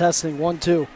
Testing 1, 2.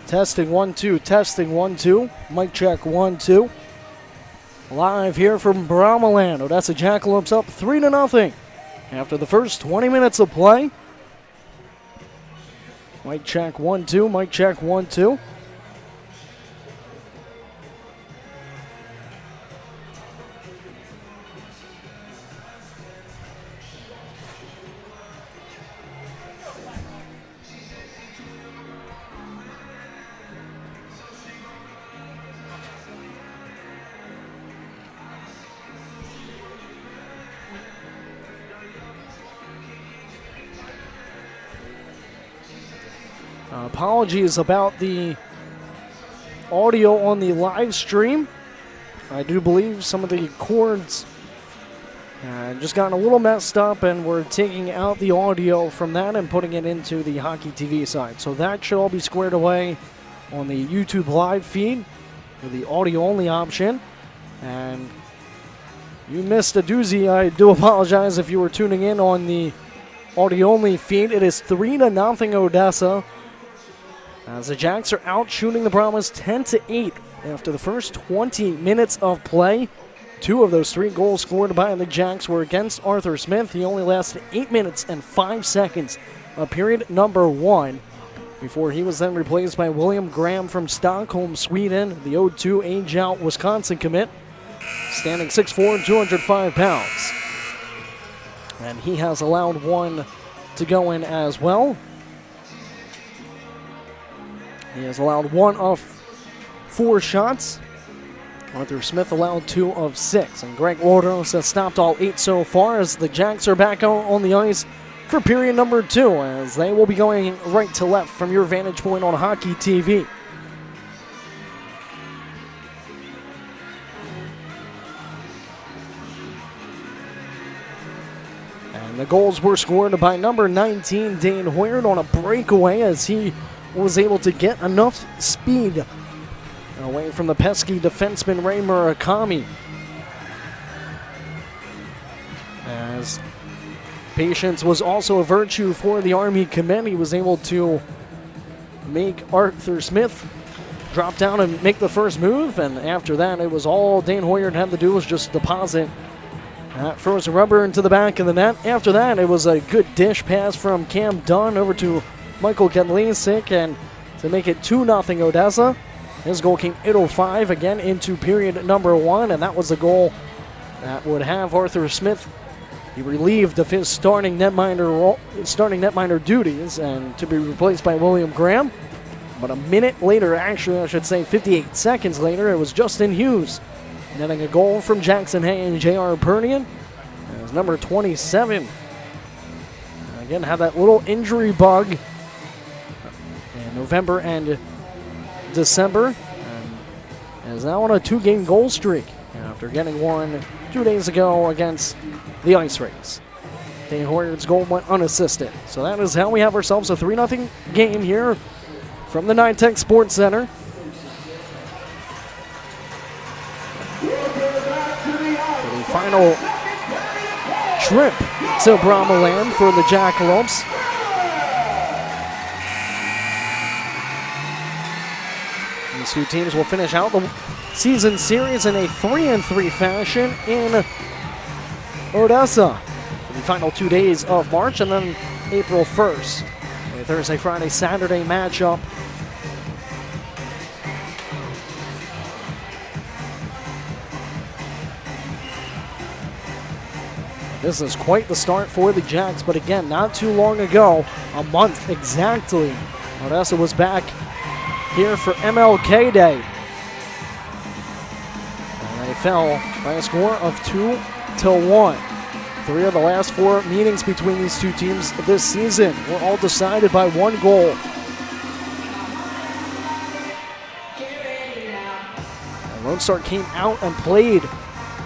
Testing 1, 2, testing 1, 2. Mic check 1, 2. Live here from Brahmas. Odessa Jackalopes up 3-0 after the first 20 minutes of play. Mic check 1, 2. Mic check 1, 2. Apologies about the audio on the live stream. I do believe some of the cords just gotten a little messed up, and we're taking out the audio from that and putting it into the Hockey TV side. So that should all be squared away on the YouTube live feed with the audio-only option. And you missed a doozy. I do apologize if you were tuning in on the audio-only feed. It is 3-0 Odessa, as the Jacks are out shooting the Brahmas 10-8 after the first 20 minutes of play. 2 of those 3 goals scored by the Jacks were against Arthur Smith. He only lasted 8 minutes and 5 seconds of period number 1 before he was then replaced by William Graham from Stockholm, Sweden, the 0-2 age-out Wisconsin commit, standing 6'4", 205 pounds. And he has allowed 1 to go in as well. He has allowed 1 of 4 shots. Arthur Smith allowed 2 of 6. And Greg Wardros has stopped all 8 so far, as the Jacks are back out on the ice for period number 2, as they will be going right to left from your vantage point on Hockey TV. And the goals were scored by number 19, Dane Hoyard, on a breakaway, as he was able to get enough speed away from the pesky defenseman Ray Murakami. As patience was also a virtue for the Army commit, he was able to make Arthur Smith drop down and make the first move, and after that it was all Dane Hoyard had to do was just deposit that frozen rubber into the back of the net. After that, it was a good dish pass from Cam Dunn over to Michael Kedlisik, and to make it 2-0 Odessa. His goal came 8:05 again into period number 1, and that was the goal that would have Arthur Smith be relieved of his starting netminder duties and to be replaced by William Graham. But a minute later, actually I should say 58 seconds later, it was Justin Hughes netting a goal from Jackson Hay and J.R. Pernian, as number 27 again had that little injury bug November and December, and is now on a 2-game goal streak after getting one 2 days ago against the Ice Rays. Dane Hoyard's goal went unassisted. So that is how we have ourselves a 3-0 game here from the NYTEX Sports Center. For the final trip to Brahma land for the Jackalopes. These two teams will finish out the season series in a 3-3 fashion in Odessa for the final 2 days of March, and then April 1st. A Thursday, Friday, Saturday matchup. This is quite the start for the Jacks, but again, not too long ago, a month exactly, Odessa was back here for MLK Day. And they fell by a score of 2-1. 3 of the last 4 meetings between these two teams this season were all decided by 1 goal. And Lone Star came out and played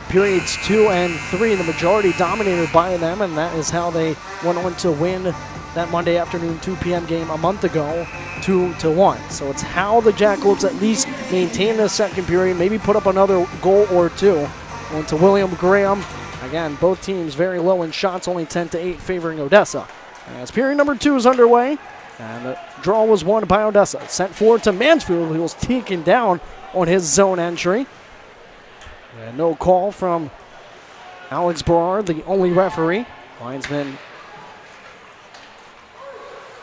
periods 2 and 3, the majority dominated by them, and that is how they went on to win that Monday afternoon 2 p.m. game a month ago, 2-1. So it's how the Jackalopes at least maintain the second period, maybe put up another goal or 2. Went to William Graham. Again, both teams very low in shots, only 10-8 favoring Odessa. As period number 2 is underway, and the draw was won by Odessa. Sent forward to Mansfield, who was taken down on his zone entry. And no call from Alex Berard, the only referee. Linesman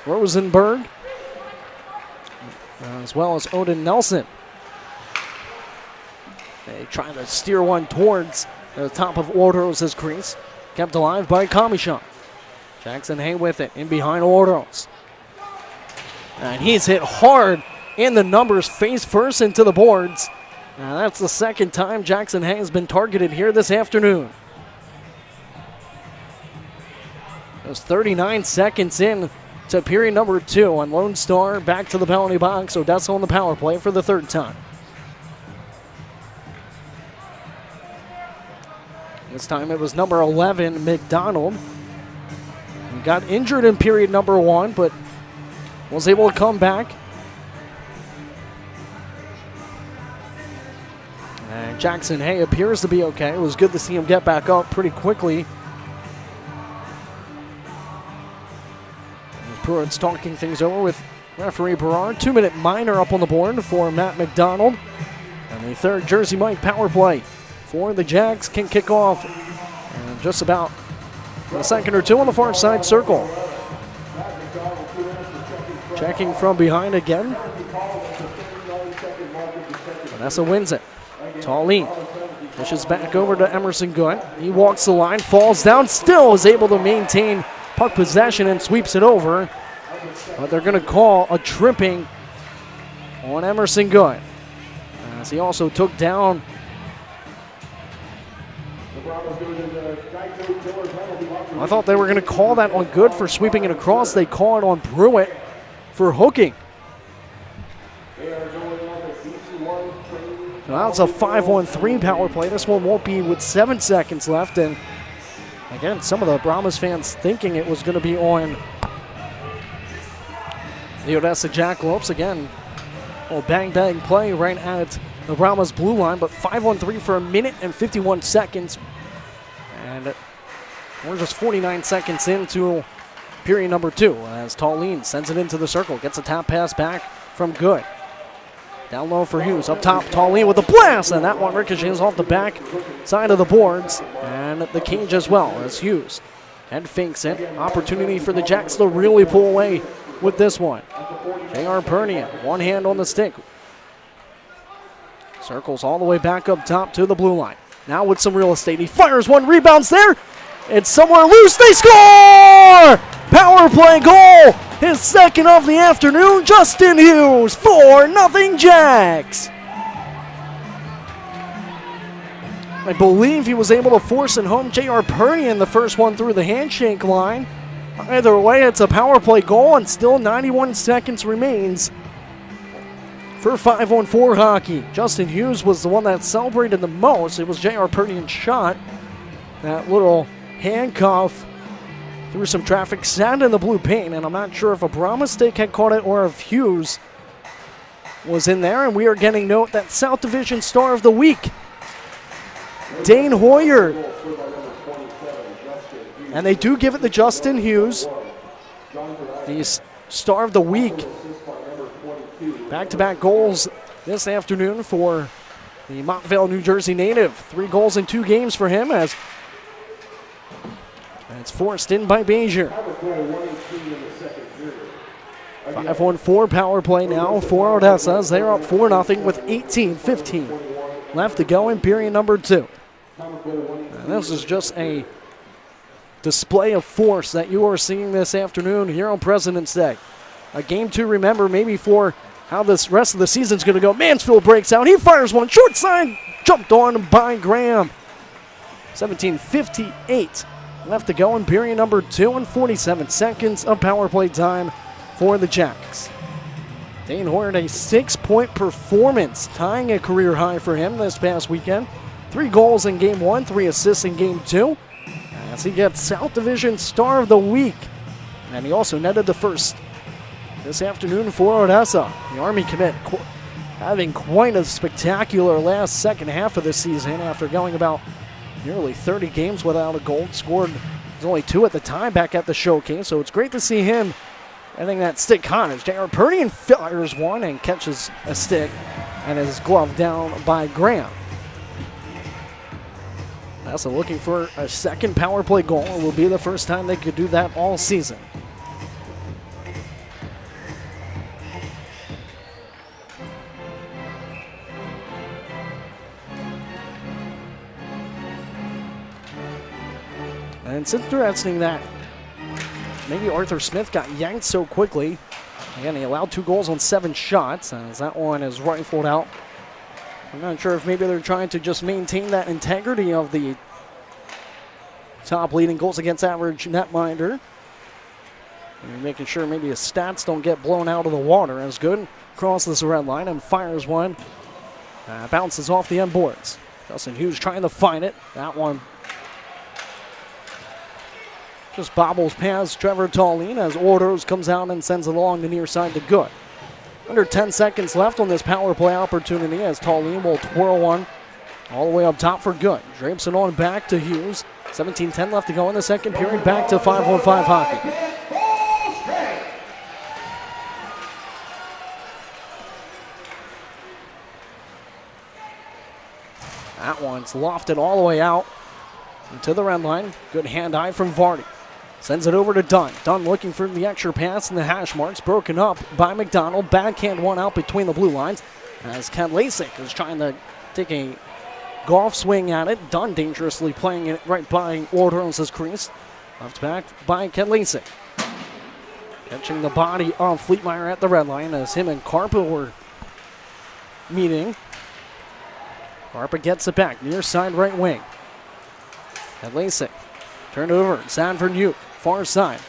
Rosenberg, as well as Odin Nelson. They try to steer one towards the top of Ordos' crease. Kept alive by Kamishon. Jackson Hay with it in behind Ordos. And he's hit hard in the numbers, face first into the boards. And that's the second time Jackson Hay has been targeted here this afternoon. It was 39 seconds in to period number 2, and Lone Star back to the penalty box. Odessa on the power play for the 3rd time. This time it was number 11, McDonald. He got injured in period number 1, but was able to come back. And Jackson Hay appears to be okay. It was good to see him get back up pretty quickly. Pruitt's talking things over with referee Berard. 2-minute minor up on the board for Matt McDonald. And the 3rd Jersey Mike power play for the Jacks can kick off and just about a second or 2 on the far side circle. Checking from behind again. Vanessa wins it. Tallene pushes back over to Emerson Good. He walks the line, falls down, still is able to maintain puck possession and sweeps it over. But they're going to call a tripping on Emerson Good, as he also took down I thought they were going to call that on Good for sweeping it across. They call it on Pruitt for hooking. Now it's a 5-on-3 power play. This one won't be with 7 seconds left. And again, some of the Brahmas fans thinking it was going to be on the Odessa Jackalopes. Again, a bang-bang play right at the Brahmas blue line, but 5-on-3 for 1 minute and 51 seconds. And we're just 49 seconds into period number 2 as Tallene sends it into the circle, gets a tap pass back from Good. Down low for Hughes. Up top, Tallene with a blast, and that one ricochets off the back side of the boards and the cage as well as Hughes head fakes it. Opportunity for the Jacks to really pull away with this one. J.R. Pernian, one hand on the stick. Circles all the way back up top to the blue line. Now with some real estate, he fires one, rebounds there. It's somewhere loose, they score! Power play goal, his second of the afternoon, Justin Hughes, 4-0 Jacks. I believe he was able to force it home. J.R. Pernian, the first one through the handshake line. Either way, it's a power play goal, and still 91 seconds remains For 5-on-4 hockey, Justin Hughes was the one that celebrated the most. It was J.R. Purdian's shot. That little handcuff through some traffic, sat in the blue paint, and I'm not sure if a Brahmas stick had caught it or if Hughes was in there. And we are getting note that South Division Star of the Week, Dane Hoyer. And they do give it to Justin Hughes, the Star of the Week. Back-to-back goals this afternoon for the Montvale, New Jersey native. 3 goals in 2 games for him as it's forced in by Bezier. 5-on-4 power play now for Odessa as they're up 4-0 with 18:15 left to go in period number 2. And this is just a display of force that you are seeing this afternoon here on President's Day. A game to remember maybe for how this rest of the season's going to go. Mansfield breaks out. He fires one. Short side. Jumped on by Graham. 17:58 left to go in period number 2 and 47 seconds of power play time for the Jacks. Dane Hoyer, a 6-point performance, tying a career high for him this past weekend. 3 goals in game 1, 3 assists in game 2. As he gets South Division Star of the Week. And he also netted the first this afternoon for Odessa. The Army commit having quite a spectacular last second half of the season after going about nearly 30 games without a goal. Scored only 2 at the time back at the showcase, so it's great to see him getting that stick hot as J.R. Purdian fires one and catches a stick and is gloved down by Graham. Also looking for a second power play goal. It will be the first time they could do that all season. And it's interesting that maybe Arthur Smith got yanked so quickly. Again, he allowed 2 goals on 7 shots, as that one is rifled out. I'm not sure if maybe they're trying to just maintain that integrity of the top leading goals against average netminder. And making sure maybe his stats don't get blown out of the water as good. Crosses the red line and fires one. Bounces off the end boards. Justin Hughes trying to find it. That one just bobbles past Trevor Tallene as Orders comes out and sends it along the near side to good. Under 10 seconds left on this power play opportunity as Tallene will twirl one all the way up top for good. Drapes it on back to Hughes. 17:10 left to go in the second period. Back to 5-on-5 hockey. That one's lofted all the way out to the red line. Good hand-eye from Vardy. Sends it over to Dunn. Dunn looking for the extra pass and the hash marks. Broken up by McDonald. Backhand one out between the blue lines as Ken Lasik is trying to take a golf swing at it. Dunn dangerously playing it right by Wardrose' crease. Left back by Ken Lasik. Catching the body of Fleetmeyer at the red line as him and Karpa were meeting. Karpa gets it back. Near side right wing. Ken Lasik. Turned over. Sanford Uke. Far side.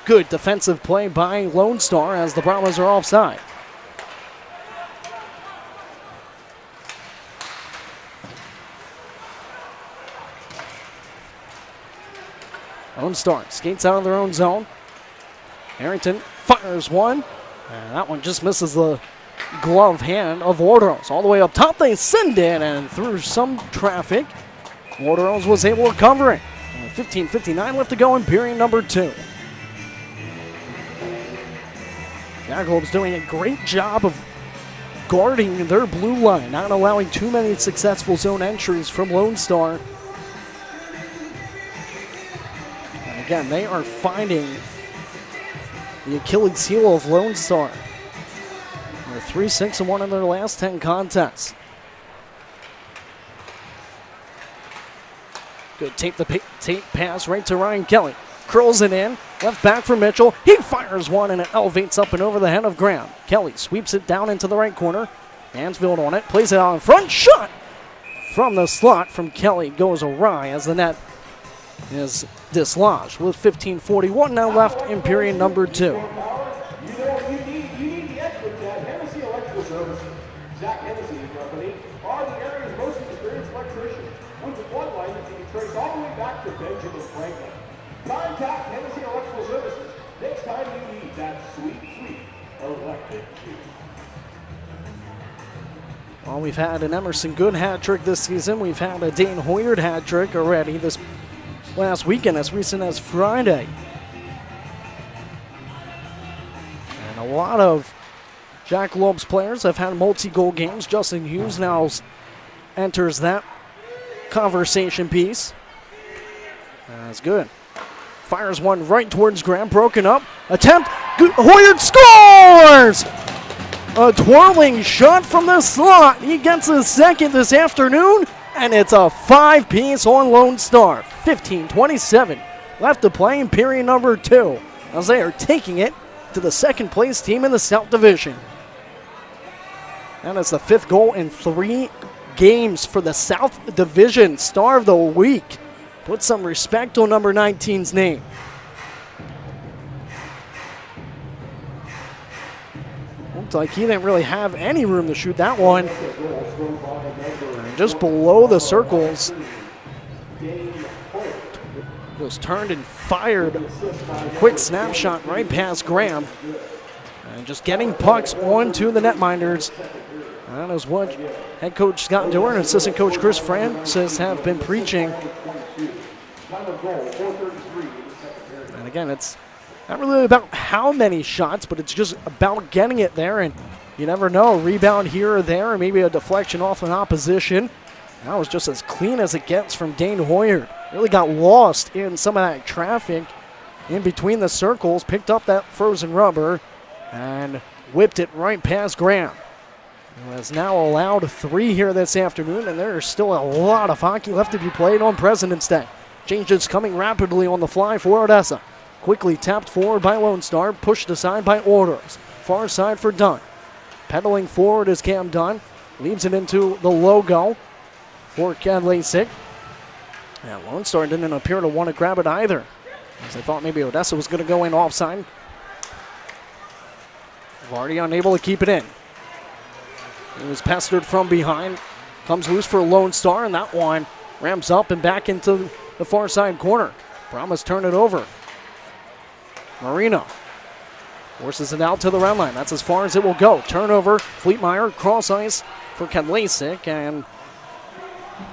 Good defensive play by Lone Star as the Brahmas are offside. Lone Star skates out of their own zone. Harrington fires one. And that one just misses the glove hand of Wardrose. All the way up top, they send it, and through some traffic, Wardrose was able to cover it. 15:59 left to go in period number 2. Jackalopes doing a great job of guarding their blue line, not allowing too many successful zone entries from Lone Star. And again, they are finding the Achilles heel of Lone Star. They're 3-6-1 in their last 10 contests. Good tape pass right to Ryan Kelly. Curls it in. Left back for Mitchell. He fires one and it elevates up and over the head of Graham. Kelly sweeps it down into the right corner. Mansfield on it. Plays it out in front. Shot from the slot from Kelly goes awry as the net is dislodged with 15:41 now left in period number 2. You need the extra that Hennessy Electrical Service Dr. Benjamin Franklin. Contact Tennessee Electrical Services next time you need that sweet electric juice. Well, we've had an Emerson Good hat trick this season. We've had a Dane Hoyard hat trick already this last weekend, as recent as Friday. And a lot of Jackalopes players have had multi-goal games. Justin Hughes now enters that conversation piece. That's good. Fires one right towards Graham, broken up. Attempt, Hoyard scores! A twirling shot from the slot. He gets a second this afternoon, and it's a 5-piece on Lone Star. 15:27 left to play in period number 2, as they are taking it to the second place team in the South Division. And it's the 5th goal in 3 games for the South Division Star of the Week. Put some respect on number 19's name. Looked like he didn't really have any room to shoot that one. And just below the circles. Was turned and fired. A quick snapshot right past Graham. And just getting pucks onto the netminders. That is what head coach Scott Dewar and assistant coach Chris Francis have been preaching. And again, it's not really about how many shots, but it's just about getting it there. And you never know, rebound here or there, or maybe a deflection off an opposition. That was just as clean as it gets from Dane Hoyard. Really got lost in some of that traffic in between the circles, picked up that frozen rubber, and whipped it right past Graham. Who has now allowed 3 here this afternoon, and there is still a lot of hockey left to be played on President's Day. Changes coming rapidly on the fly for Odessa. Quickly tapped forward by Lone Star, pushed aside by Orders. Far side for Dunn. Pedaling forward is Cam Dunn. Leaves it into the logo for Ken Lasik. And Lone Star didn't appear to want to grab it either, as they thought maybe Odessa was going to go in offside. Vardy unable to keep it in. He was pestered from behind. Comes loose for Lone Star, and that one ramps up and back into the far side corner. Brahmas turn it over. Marino forces it out to the red line. That's as far as it will go. Turnover. Fleetmeyer cross ice for Ken Lasik, and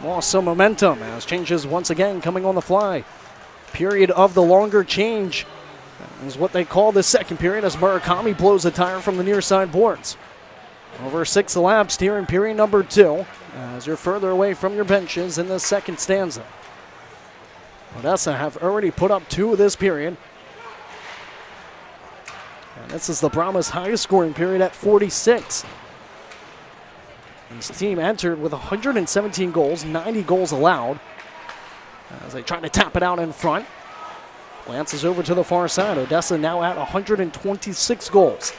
lost some momentum as changes once again coming on the fly. Period of the longer change is what they call the second period, as Murakami blows a tire from the near side boards. Over 6 elapsed here in period number 2, as you're further away from your benches in the second stanza. Odessa have already put up 2 this period. And this is the Brahmas' highest scoring period at 46. This team entered with 117 goals, 90 goals allowed, as they try to tap it out in front. Lances over to the far side. Odessa now at 126 goals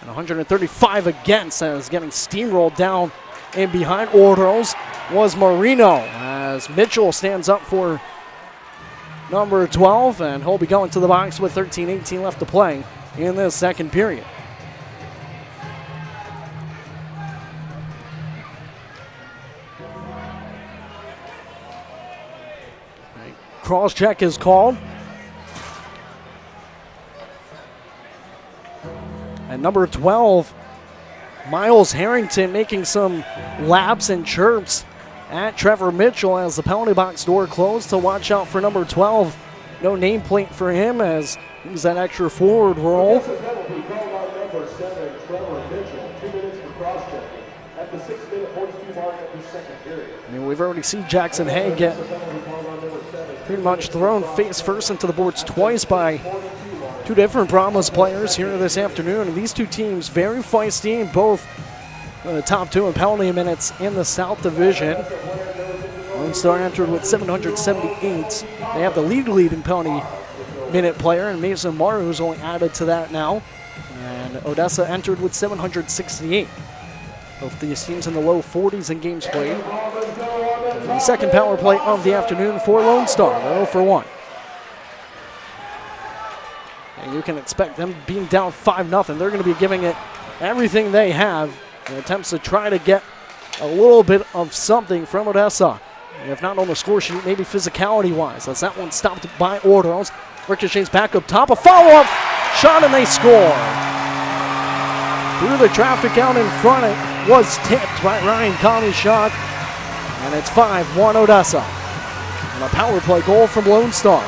and 135 against, as getting steamrolled down in behind Ordos was Marino, as Mitchell stands up for number 12, and he'll be going to the box with 13-18 left to play in this second period. Cross check is called. And number 12, Miles Harrington, making some laps and chirps at Trevor Mitchell as the penalty box door closed to watch out for number 12. No nameplate for him, as he's that extra forward role. I mean, we've already seen Jackson Hay get pretty much thrown face first into the boards twice by 2 different Brahmas players here this afternoon. And these 2 teams very feisty, both top 2 in penalty minutes in the South Division. Lone Star entered with 778. They have the leading penalty minute player, and Mason Maru, who's only added to that now. And Odessa entered with 768. Both these teams in the low 40s in games played. And the second power play of the afternoon for Lone Star. They're 0 for 1. And you can expect them being down 5-0. They're going to be giving it everything they have in attempts to try to get a little bit of something from Odessa If not on the score sheet, maybe physicality-wise. As that one stopped by Ordos. Ricochets back up top. A follow-up shot, and they score. Through the traffic out in front. It was tipped by Ryan Kamishak. And it's 5-1 Odessa. And a power play goal from Lone Star.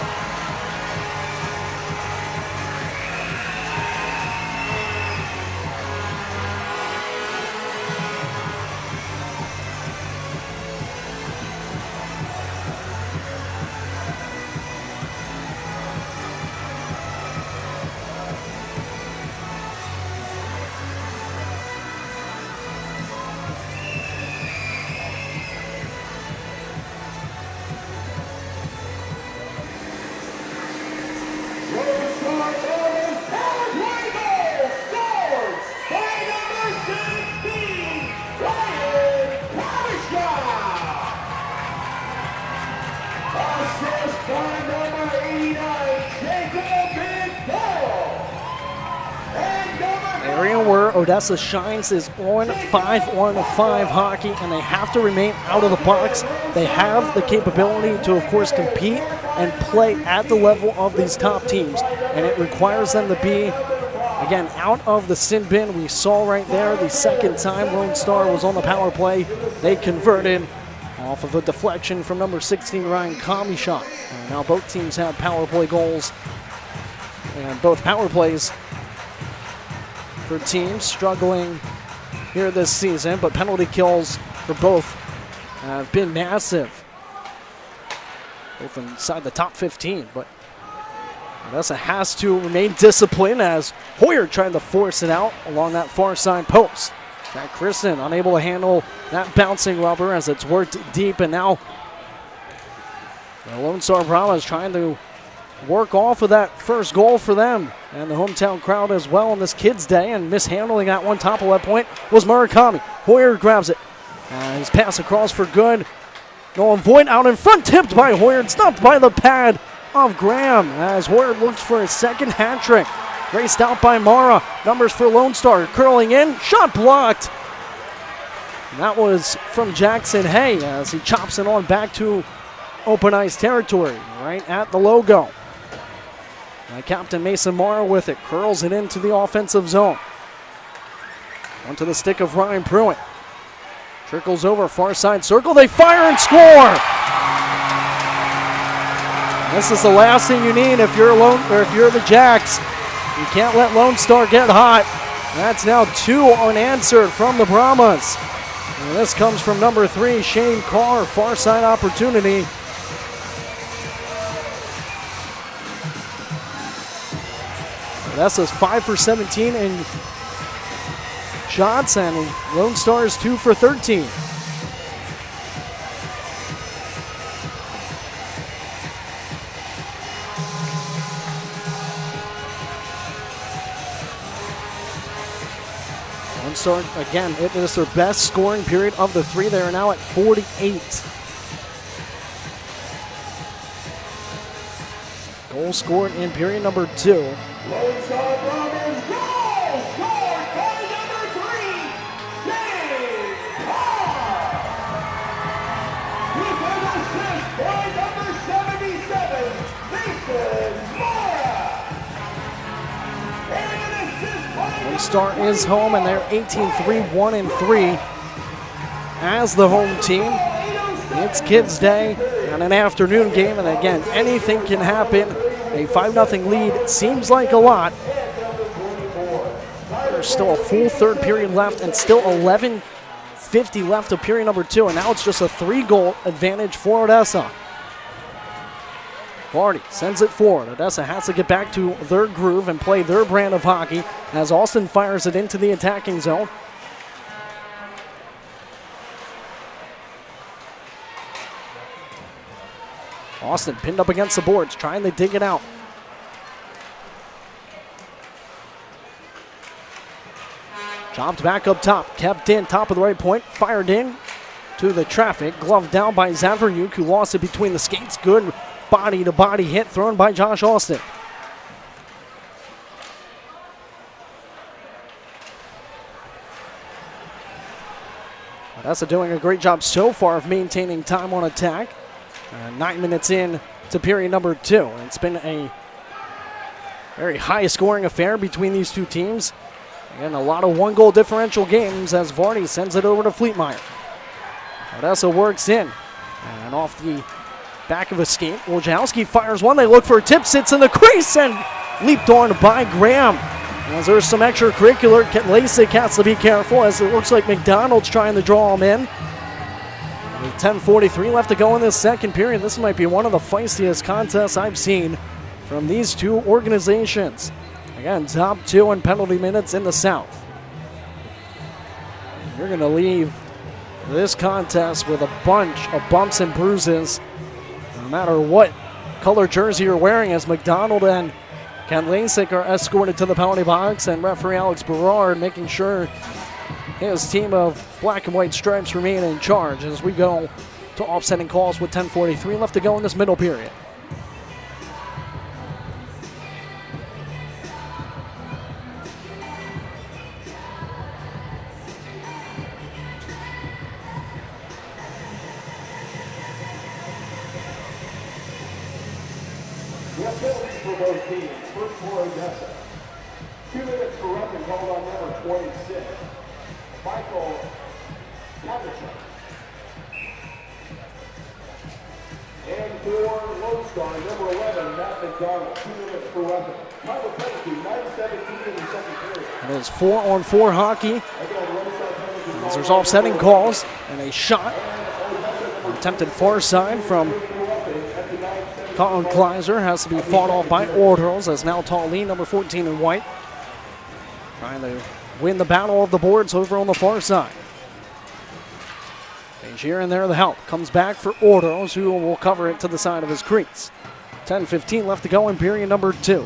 Area where Odessa shines is on 5-on-5 hockey, and they have to remain out of the box. They have the capability to, of course, compete and play at the level of these top teams, and it requires them to be, again, out of the sin bin. We saw right there the second time Lone Star was on the power play. They converted off of a deflection from number 16, Ryan Kamishak. Now both teams have power play goals, and both power plays for teams struggling here this season, but penalty kills for both have been massive, both inside the top 15. But Odessa has to remain disciplined as Hoyer tried to force it out along that far side post. Jack Kristen unable to handle that bouncing rubber as it's worked deep, and now the Lone Star Brahmas trying to work off of that first goal for them and the hometown crowd as well on this Kids Day, and mishandling that one top of that point was Murakami. Hoyer grabs it. His pass across for good. Nolan Voigt out in front, tipped by Hoyer, stopped by the pad of Graham as Hoyer looks for his second hat trick. Raced out by Mara. Numbers for Lone Star, curling in, shot blocked. And that was from Jackson Hay as he chops it on back to open ice territory, right at the logo. Captain Mason Mara with it, curls it into the offensive zone. Onto the stick of Ryan Pruitt. Trickles over, far side circle, they fire and score! This is the last thing you need if you're the Jacks. You can't let Lone Star get hot. That's now 2 unanswered from the Brahmas. And this comes from number 3, Shane Carr, far side opportunity. Odessa's 5 for 17 in shots, and Lone Star is 2 for 13. Lone Star, again, it is their best scoring period of the 3. They are now at 48. Goal scored in period number 2. Lone Star Brahmas goal scored by number 3, Shane Carr. With an assist by number 77, Mason Mara. And an assist by Lone Star is home, and they're 18-3, 1-3 as the home team. It's Kids Day and an afternoon game, and again, anything can happen. A 5-0 lead seems like a lot. There's still a full third period left and still 11:50 left of period number 2, and now it's just a 3-goal advantage for Odessa. Vardy sends it forward. Odessa has to get back to their groove and play their brand of hockey as Austin fires it into the attacking zone. Austin pinned up against the boards, trying to dig it out. Chopped back up top, kept in, top of the right point, fired in to the traffic, gloved down by Zaveriuk, who lost it between the skates. Good body-to-body hit thrown by Josh Austin. Odessa doing a great job so far of maintaining time on attack. 9 minutes in to period number 2. It's been a very high-scoring affair between these two teams. And a lot of one-goal differential games as Varney sends it over to Fleetmeyer. Odessa works in. And off the back of a skate, Wojciechowski fires one. They look for a tip, sits in the crease, and leaped on by Graham. As there's some extracurricular, Lasik has to be careful as it looks like McDonald's trying to draw him in. With 10:43 left to go in this second period, this might be one of the feistiest contests I've seen from these two organizations. Again, top 2 in penalty minutes in the South. You're going to leave this contest with a bunch of bumps and bruises, no matter what color jersey you're wearing, as McDonald and Ken Lasik are escorted to the penalty box, and referee Alex Berard making sure his team of black and white stripes remain in charge as we go to offsetting calls with 10:43 left to go in this middle period. We have penalties for both teams. First for Odessa. 2 minutes for roughing called on number 26, Michael Kavachuk. And for Lone Star, number 11, Matt McDonald. 2 minutes for roughing. Final penalty, 9:17 in the second period. It is 4-on-4 hockey. As there's offsetting calls and a shot. Attempted far side from Colin Kleiser has to be fought off by Ortels as now Talley, number 14 in white, trying to win the battle of the boards over on the far side. Here and there the help comes back for Ortels, who will cover it to the side of his crease. 10:15 left to go in period number 2.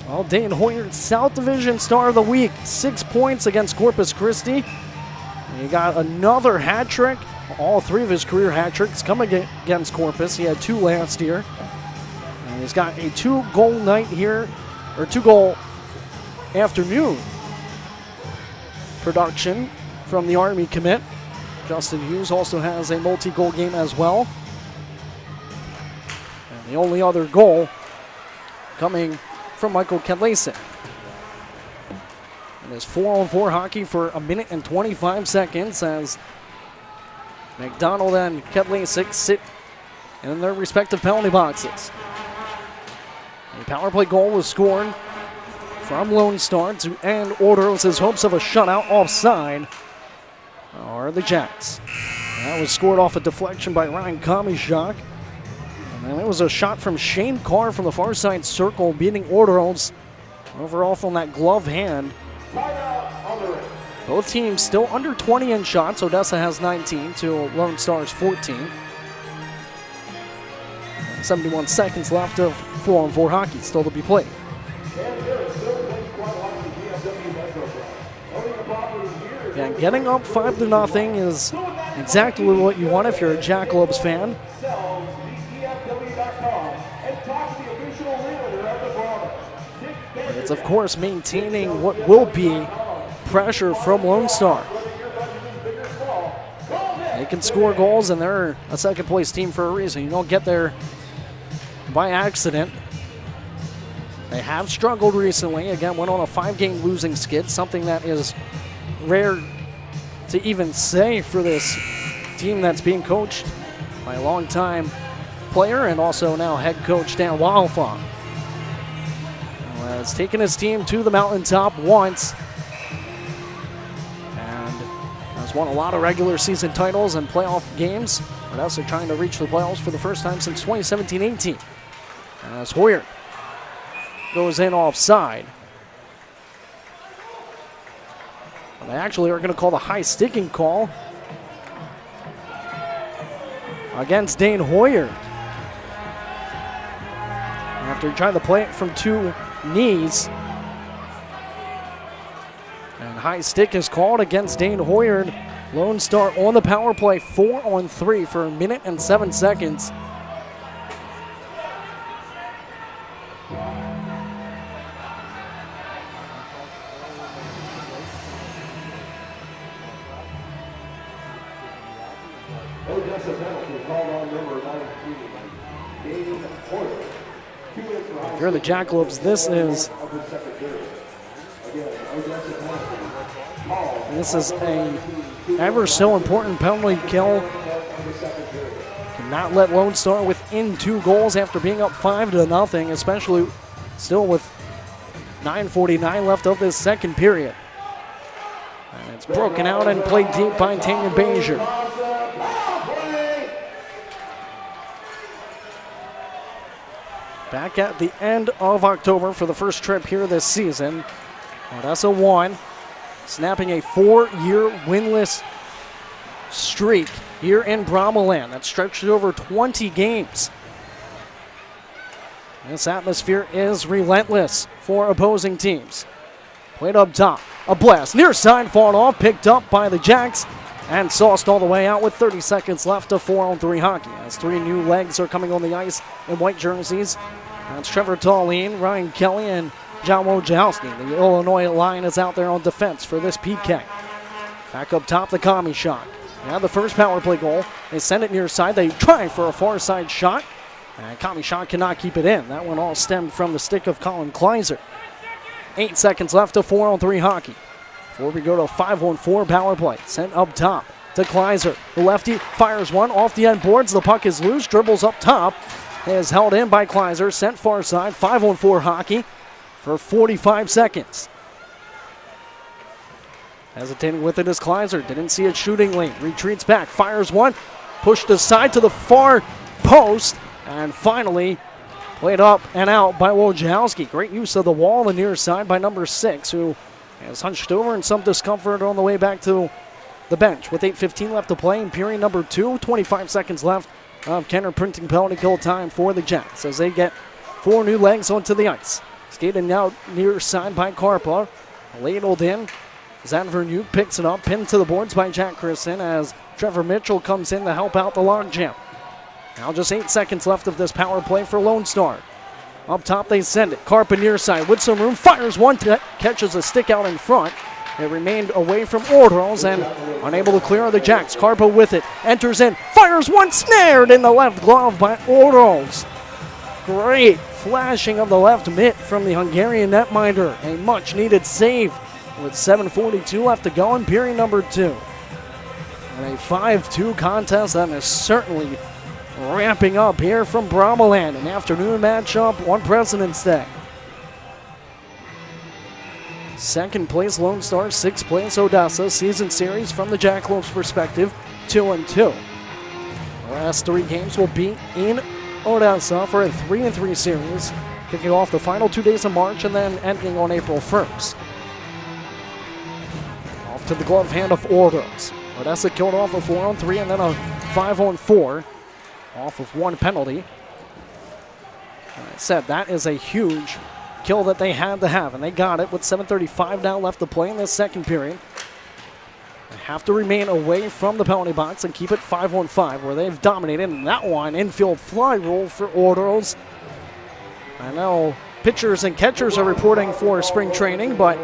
Well, Dane Hoyer, South Division Star of the Week, 6 points against Corpus Christi. He got another hat trick. All 3 of his career hat tricks come against Corpus. He had 2 last year. And he's got a 2-goal night here, or 2-goal afternoon production from the Army commit. Justin Hughes also has a multi-goal game as well. And the only other goal coming from Michael Kedlasik. It is 4-on-4 hockey for 1 minute and 25 seconds as McDonald and Kedlasik sit in their respective penalty boxes. A power play goal was scored from Lone Star to end Ortels' hopes of a shutout offside are the Jacks. That was scored off a deflection by Ryan Kamishak. And it was a shot from Shane Carr from the far side circle, beating Ortels overall from that glove hand. Both teams still under 20 in shots. Odessa has 19 to Lone Star's 14. 71 seconds left of 4-on-4 hockey still to be played. And getting up 5-0 is exactly what you want if you're a Jackalopes fan. It's, of course, maintaining what will be pressure from Lone Star. They can score goals, and they're a second-place team for a reason. You don't get there by accident. They have struggled recently. Again, went on a 5-game losing skid, something that is rare to even say for this team that's being coached by a long-time player and also now head coach Dan Wildfong. Has taken his team to the mountaintop once and has won a lot of regular season titles and playoff games. But also trying to reach the playoffs for the first time since 2017-18. As Hoyer goes in offside. They actually are going to call the high sticking call against Dane Hoyer. After he tried to play it from 2 knees. And high stick is called against Dane Hoyer. Lone Star on the power play, 4-on-3 for 1 minute and 7 seconds. Odessa penalty called on number 19, Dave Porter. 2 minutes for If you're the Jackalopes, this is of the second period. Again, Odessa penalty called. This is a ever so important penalty kill. of the second period. Cannot let Lone Star within 2 goals after being up 5-0, especially still with 9:49 left of this second period. And it's broken out and played deep by Tanya Bezier. Back at the end of October for the first trip here this season. Odessa won, snapping a 4-year winless streak here in Brahmaland that stretched over 20 games. This atmosphere is relentless for opposing teams. Played up top, a blast, near side fought off, picked up by the Jacks, and sauced all the way out with 30 seconds left of 4-on-3 hockey. As 3 new legs are coming on the ice in white jerseys. That's Trevor Tallene, Ryan Kelly, and John Wojciechowski. The Illinois line is out there on defense for this PK. Back up top, the Kami shot. Now the first power play goal. They send it near side. They try for a far side shot. And Kami shot cannot keep it in. That one all stemmed from the stick of Colin Kleiser. 8 seconds left of 4-on-3 hockey. Before we go to a 5-on-4 power play. Sent up top to Kleiser. The lefty fires one off the end boards. The puck is loose. Dribbles up top. Is held in by Kleiser. Sent far side. 5-on-4 hockey for 45 seconds. Hesitating with it is Kleiser. Didn't see it shooting lane. Retreats back. Fires one. Pushed aside to the far post. And finally played up and out by Wojciechowski. Great use of the wall on the near side by number 6, who has hunched over in some discomfort on the way back to the bench. With 8:15 left to play in period number 2, 25 seconds left of Kenner printing penalty kill time for the Jacks as they get 4 new legs onto the ice. Skating out near side by Karpa. Ladled in. Zanvernuke picks it up, pinned to the boards by Jack Christen as Trevor Mitchell comes in to help out the logjam. Now just 8 seconds left of this power play for Lone Star. Up top they send it. Karpa near side with some room. Fires one, catches a stick out in front. It remained away from Ordros and unable to clear the Jacks. Karpa with it. Enters in. Fires one, snared in the left glove by Ordros. Great flashing of the left mitt from the Hungarian netminder. A much needed save with 7:42 left to go in period number 2. And a 5-2 contest that is certainly ramping up here from Brahmaland, an afternoon matchup on President's Day. Second place Lone Star, 6th place Odessa. Season series from the Jackalopes' perspective, 2-2. The last 3 games will be in Odessa for a 3-3 series, kicking off the final 2 days of March and then ending on April 1st. Off to the glove hand of Ordros. Odessa killed off a 4-on-3 and then a 5-on-4. Off of 1 penalty. Like I said, that is a huge kill that they had to have, and they got it with 7:35 now left to play in this second period. They have to remain away from the penalty box and keep it 5-on-5, where they've dominated. And that one, infield fly roll for Ordros. I know pitchers and catchers are reporting for spring training, but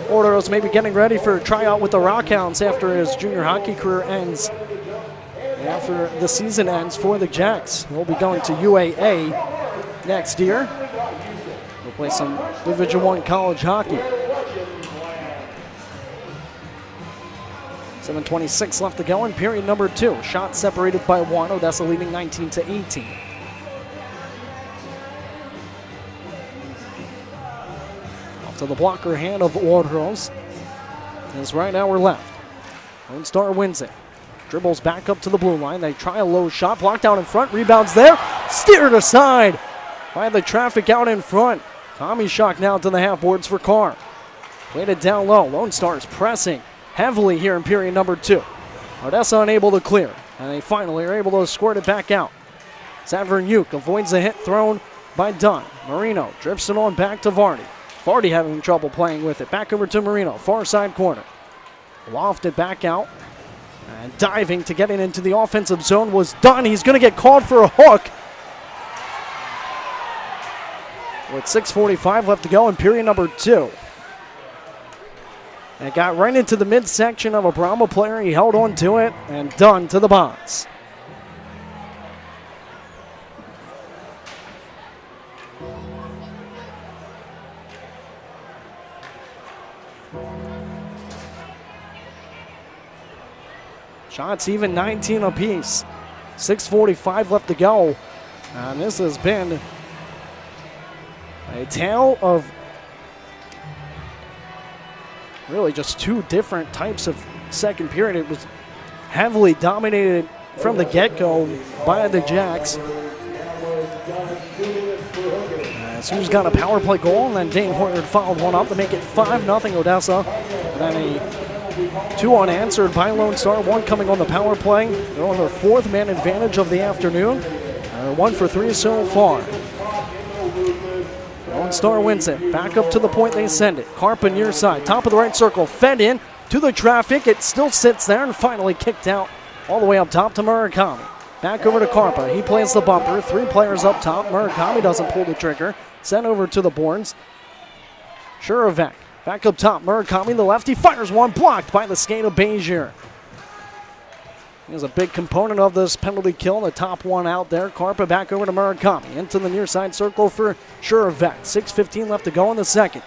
Ordros may be getting ready for a tryout with the Rockhounds after his junior hockey career ends. After the season ends for the Jacks, he'll be going to UAA next year. We'll play some Division I college hockey. 7:26 left to go in period number 2. Shots separated by 1. Odessa leading 19-18. Off to the blocker hand of Ordros. There's right hour left. Lone Star wins it. Dribbles back up to the blue line. They try a low shot. Blocked out in front. Rebounds there. Steered aside by the traffic out in front. Tommy Shock now to the half boards for Carr. Played it down low. Lone Stars pressing heavily here in period number 2. Odessa unable to clear. And they finally are able to squirt it back out. Zanvernuke avoids the hit thrown by Dunn. Marino drifts it on back to Vardy. Vardy having trouble playing with it. Back over to Marino. Far side corner. Lofted back out. And diving to get it into the offensive zone was Dunn. He's going to get called for a hook. With 6:45 left to go in period number 2. And got right into the midsection of a Brahma player. He held on to it and done to the box. Shots even 19 apiece. 6:45 left to go. And this has been a tale of really just two different types of second period. It was heavily dominated from the get-go by the Jacks. Sue's got a power play goal, and then Dane Horton followed one up to make it 5-0 Odessa. And then a 2 unanswered by Lone Star, 1 coming on the power play. They're on their 4th man advantage of the afternoon. 1 for 3 so far. Lone Star wins it. Back up to the point they send it. Carpa near side. Top of the right circle. Fed in to the traffic. It still sits there and finally kicked out all the way up top to Murakami. Back over to Carpa. He plays the bumper. 3 players up top. Murakami doesn't pull the trigger. Sent over to the boards. Shuravec. Back up top. Murakami, the lefty, fires one. Blocked by the skate of Bezier. He's a big component of this penalty kill, the top one out there. Carpa back over to Murakami. Into the near side circle for Shuravec. 6:15 left to go in the second.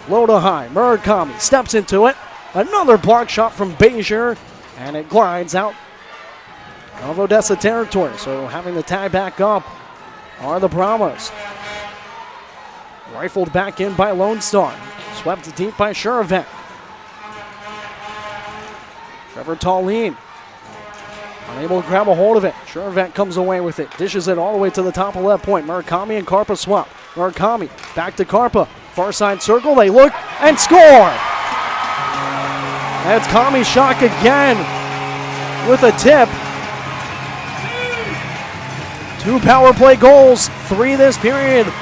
Low to high. Murakami steps into it. Another block shot from Bezier, and it glides out of Odessa territory. So having the tie back up are the Brahmas. Rifled back in by Lone Star. Swept deep by Shuravec. Trevor Tallene unable to grab a hold of it. Shuravec comes away with it. Dishes it all the way to the top of left point. Murakami and Carpa swap. Murakami back to Carpa. Far side circle. They look and score. That's Kami Shock again with a tip. 2 power play goals. 3 this period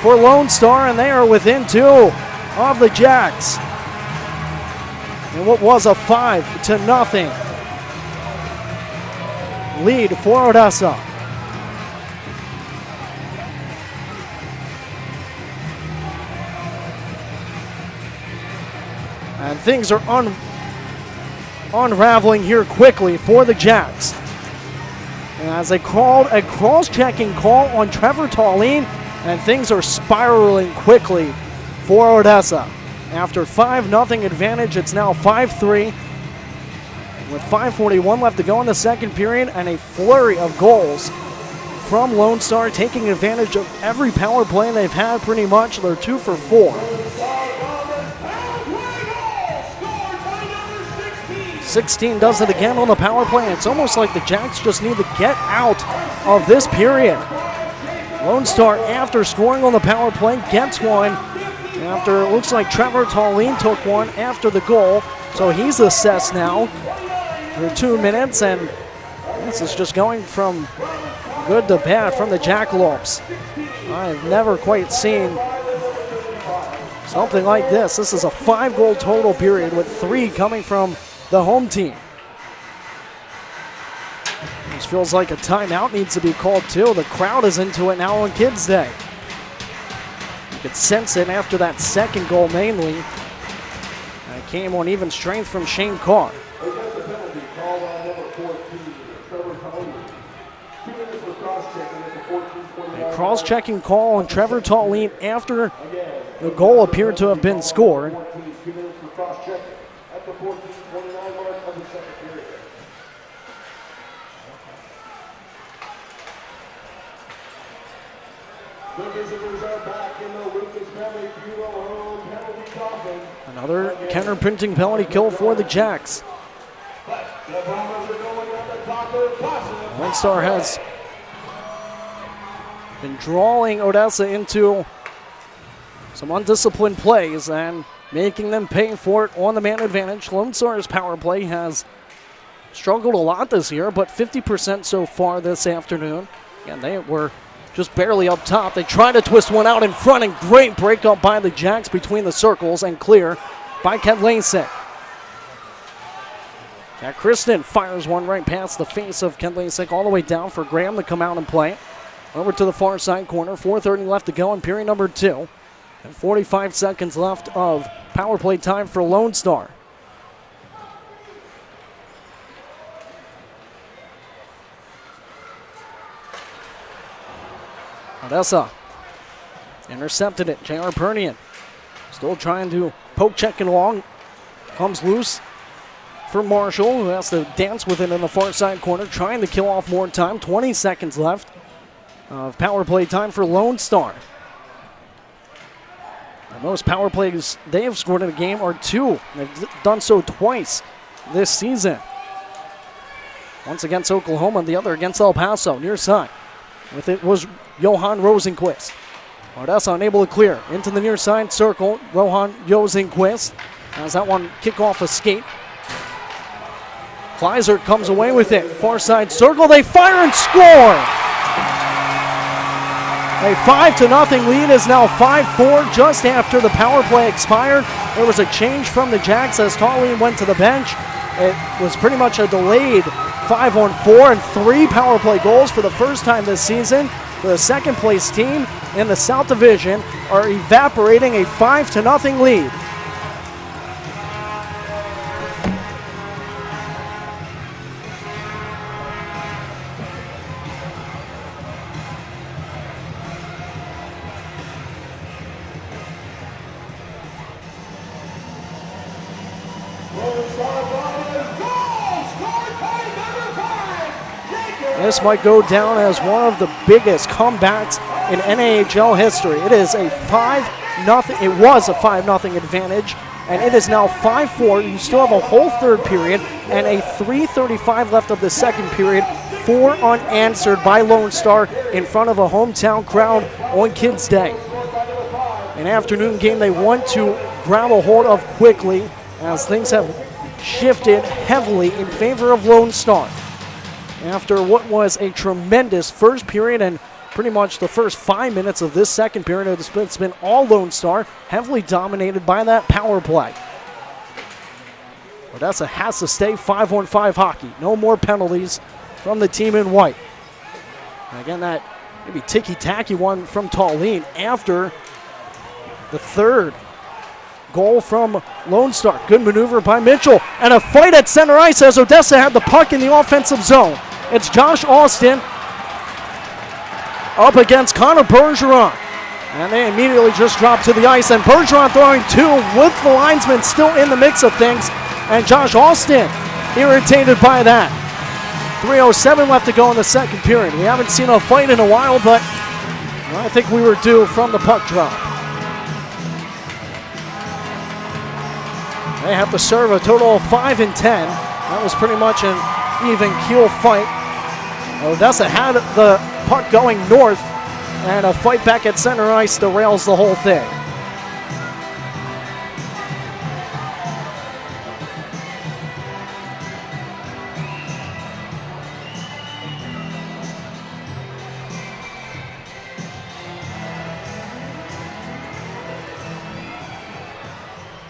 for Lone Star, and they are within 2 of the Jacks. And what was a 5-0 lead for Odessa. And things are unraveling here quickly for the Jacks. And as they called a cross-checking call on Trevor Tallene, and things are spiraling quickly for Odessa. After 5-0 advantage, it's now 5-3. With 5:41 left to go in the second period, and a flurry of goals from Lone Star, taking advantage of every power play they've had pretty much. They're 2 for 4. 16 does it again on the power play. It's almost like the Jacks just need to get out of this period. Lone Star, after scoring on the power play, gets one after it looks like Trevor Tallene took one after the goal. So he's assessed now for 2 minutes, and this is just going from good to bad from the Jackalopes. I've never quite seen something like this. This is a 5-goal total period with 3 coming from the home team. This feels like a timeout needs to be called too. The crowd is into it now on Kids Day. You could sense it after that second goal mainly. And it came on even strength from Shane Carr. A cross-checking call on Trevor Tallene after the goal appeared to have been scored. Another counter-printing penalty kill for the Jacks. Lone Star has been drawing Odessa into some undisciplined plays and making them pay for it on the man advantage. Lone Star's power play has struggled a lot this year, but 50% so far this afternoon. And they were just barely up top. They try to twist one out in front, and great breakup by the Jacks between the circles, and clear by Kedlacek. Jack Kristen fires one right past the face of Kedlacek all the way down for Graham to come out and play. Over to the far side corner. 4:30 left to go in period number 2. And 45 seconds left of power play time for Lone Star. Odessa intercepted it. J.R. Pernian still trying to poke check it along. Comes loose for Marshall, who has to dance with it in the far side corner, trying to kill off more time. 20 seconds left of power play time for Lone Star. The most power plays they have scored in a game are 2. They've done so twice this season. Once against Oklahoma, the other against El Paso, near side. With it was Johan Rosenquist. Odessa unable to clear into the near side circle. Johan Rosenquist has that one kickoff escape. Kleisert comes away with it. Far side circle. They fire and score. A 5-0 lead is now 5-4 just after the power play expired. There was a change from the Jacks as Colleen went to the bench. It was pretty much a delayed 5-on-4 and 3 power play goals for the first time this season. The second place team in the South Division are evaporating a 5-0 lead. This might go down as one of the biggest comebacks in NAHL history. It is a 5-0. It was a 5-0 advantage, and it is now 5-4. You still have a whole third period and a 3:35 left of the second period. 4 unanswered by Lone Star in front of a hometown crowd on Kids Day. An afternoon game they want to grab a hold of quickly as things have shifted heavily in favor of Lone Star. After what was a tremendous first period and pretty much the first 5 minutes of this second period, it's been all Lone Star, heavily dominated by that power play. Odessa has to stay 5-on-5 hockey. No more penalties from the team in white. And again, that maybe ticky-tacky one from Tallene after the third goal from Lone Star. Good maneuver by Mitchell. And a fight at center ice as Odessa had the puck in the offensive zone. It's Josh Austin up against Connor Bergeron. And they immediately just dropped to the ice. And Bergeron throwing 2 with the linesman still in the mix of things. And Josh Austin irritated by that. 3:07 left to go in the second period. We haven't seen a fight in a while, but I think we were due from the puck drop. They have to serve a total of 5 and 10. That was pretty much an even keel fight. Odessa had the puck going north, and a fight back at center ice derails the whole thing.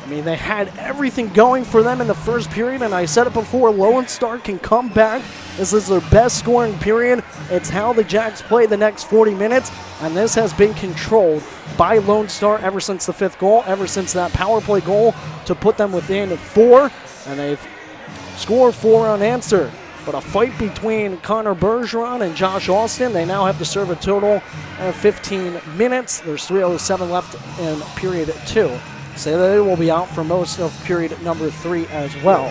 I mean, they had everything going for them in the first period, and I said it before, Lone Star can come back. This is their best scoring period. It's how the Jacks play the next 40 minutes, and this has been controlled by Lone Star ever since the 5th goal, ever since that power play goal to put them within 4, and they've scored 4 unanswered. But a fight between Connor Bergeron and Josh Austin. They now have to serve a total of 15 minutes. There's 3:07 left in period 2. So they will be out for most of period number 3 as well.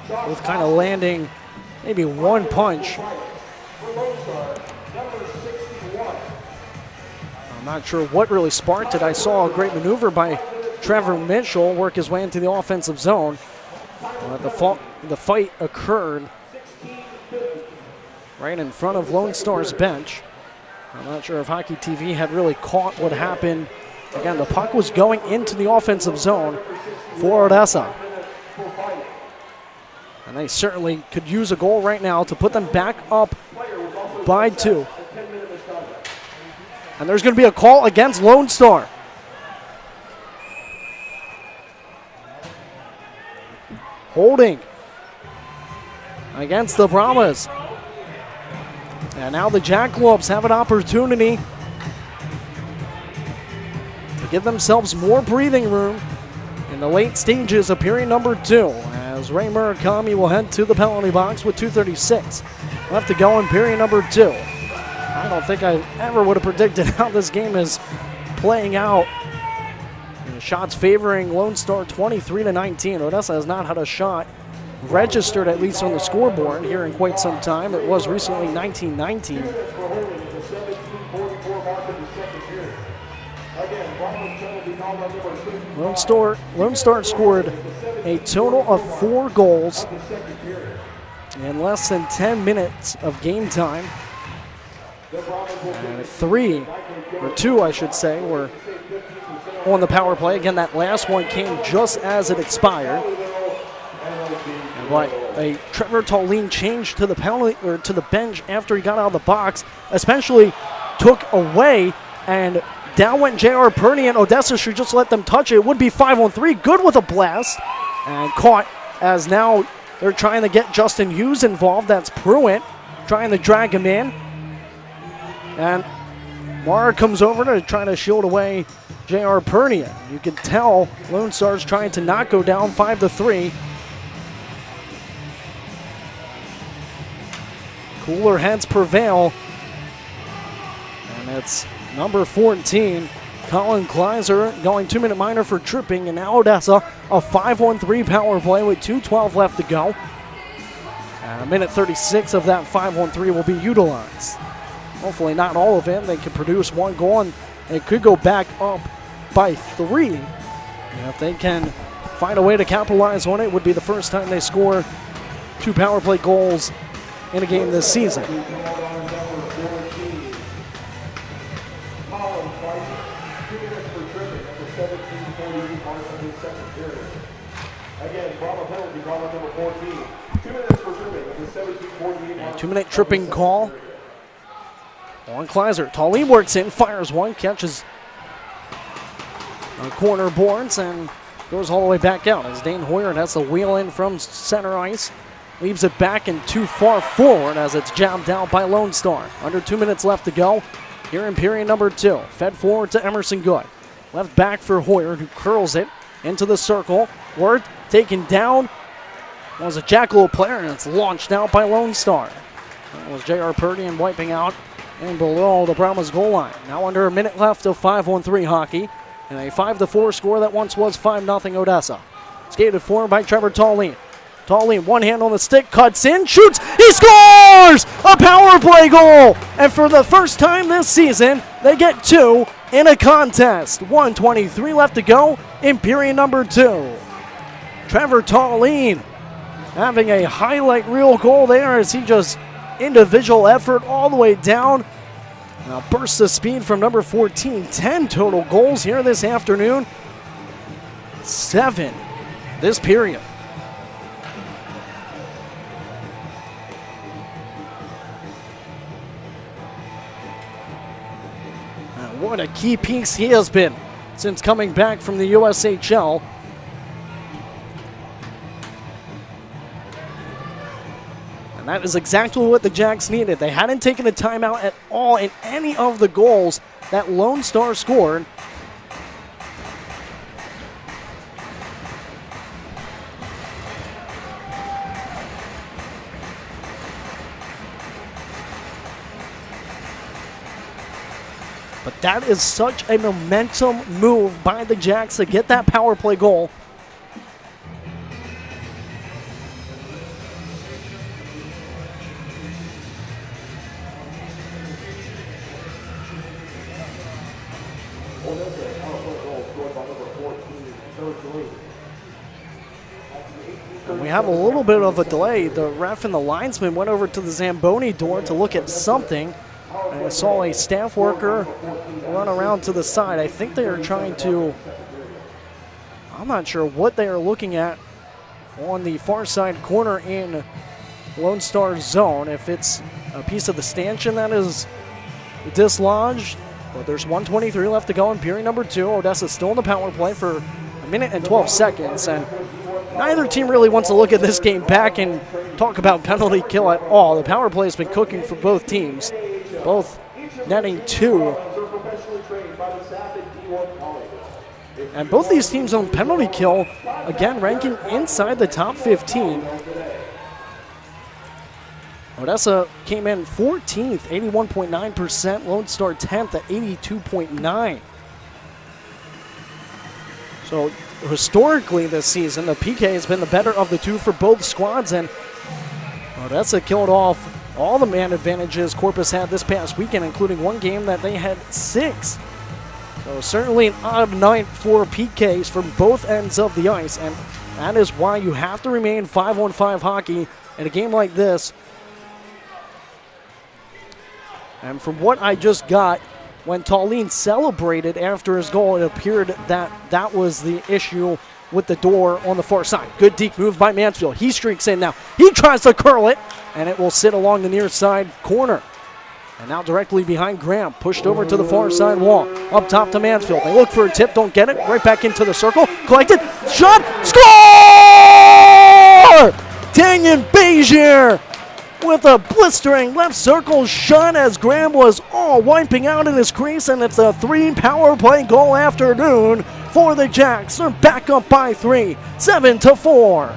Both kind of landing maybe one punch. I'm not sure what really sparked it. I saw a great maneuver by Trevor Mitchell work his way into the offensive zone. The fight occurred right in front of Lone Star's bench. I'm not sure if Hockey TV had really caught what happened. Again, the puck was going into the offensive zone for Odessa. And they certainly could use a goal right now to put them back up by 2. And there's going to be a call against Lone Star. Holding against the Brahmas. And now the Jackalopes have an opportunity to give themselves more breathing room in the late stages of period number 2, as Ray Murakami will head to the penalty box with 2:36 left to go in period number 2. I don't think I ever would have predicted how this game is playing out. And the shots favoring Lone Star 23-19. Odessa has not had a shot registered, at least on the scoreboard, here in quite some time. It was recently 19-19. Lone Star scored a total of 4 goals in less than 10 minutes of game time. And 2, I should say, were on the power play. Again, that last one came just as it expired. But a Trevor Tallene change to the penalty or to the bench after he got out of the box, especially took away, and down went J.R. Purney, and Odessa should just let them touch it. It would be 5-on-3, good with a blast, and caught, as now they're trying to get Justin Hughes involved. That's Pruitt trying to drag him in. And Mara comes over to try to shield away J.R. Purney. You can tell Lone Star's trying to not go down 5-3. Cooler heads prevail. And it's number 14, Colin Kleiser, going 2-minute minor for tripping. And now Odessa, a 5-on-3 power play with 2:12 left to go. And a minute 36 of that 5-on-3 will be utilized. Hopefully not all of it. They could produce 1 goal, and they could go back up by 3. And if they can find a way to capitalize on it, it would be the first time they score 2 power play goals in a game this season. A 2-minute tripping call on Kleiser. Tallene works in, fires one, catches on corner boards, and goes all the way back out as Dane Hoyer has to wheel in from center ice. Leaves it back and too far forward as it's jabbed out by Lone Star. Under 2 minutes left to go here in period number 2. Fed forward to Emerson Good. Left back for Hoyer, who curls it into the circle. Worth taken down. Was a Jackalope player, and it's launched out by Lone Star. That was J.R. Purdy and wiping out and below the Brahmas goal line. Now under a minute left of 5-on-3 hockey, and a 5-4 score that once was 5-0 Odessa. Skated forward by Trevor Tallene. Tallene, one hand on the stick, cuts in, shoots, he scores! A power play goal! And for the first time this season, they get 2 in a contest. 1:23 left to go in period number 2. Trevor Tallene having a highlight reel goal there as he just individual effort all the way down. Now bursts of speed from number 14. 10 total goals here this afternoon. 7 this period. What a key piece he has been since coming back from the USHL. And that is exactly what the Jacks needed. They hadn't taken a timeout at all in any of the goals that Lone Star scored. But that is such a momentum move by the Jacks to get that power play goal. And we have a little bit of a delay. The ref and the linesman went over to the Zamboni door to look at something. And I saw a staff worker run around to the side. I think they are trying to, I'm not sure what they are looking at on the far side corner in Lone Star's zone. If it's a piece of the stanchion that is dislodged. But there's 1:23 left to go in period number 2. Odessa still in the power play for a minute and 12 seconds. And neither team really wants to look at this game back and talk about penalty kill at all. The power play has been cooking for both teams, both netting 2. And both these teams on penalty kill, again, ranking inside the top 15. Odessa came in 14th, 81.9%. Lone Star 10th at 82.9%. So historically this season, the PK has been the better of the two for both squads, and Odessa killed off all the man advantages Corpus had this past weekend, including one game that they had 6. So certainly an odd night for PKs from both ends of the ice, and that is why you have to remain 5-on-5 hockey in a game like this. And from what I just got, when Tallene celebrated after his goal, it appeared that that was the issue with the door on the far side. Good deep move by Mansfield. He streaks in now. He tries to curl it, and it will sit along the near side corner. And now directly behind Graham, pushed over to the far side wall. Up top to Mansfield. They look for a tip, don't get it. Right back into the circle. Collected, shot, score! Tanyan Bezier with a blistering left circle shot as Graham was all wiping out in his crease, and it's a 3 power play goal afternoon for the Jacks. They're back up by 3, 7-4.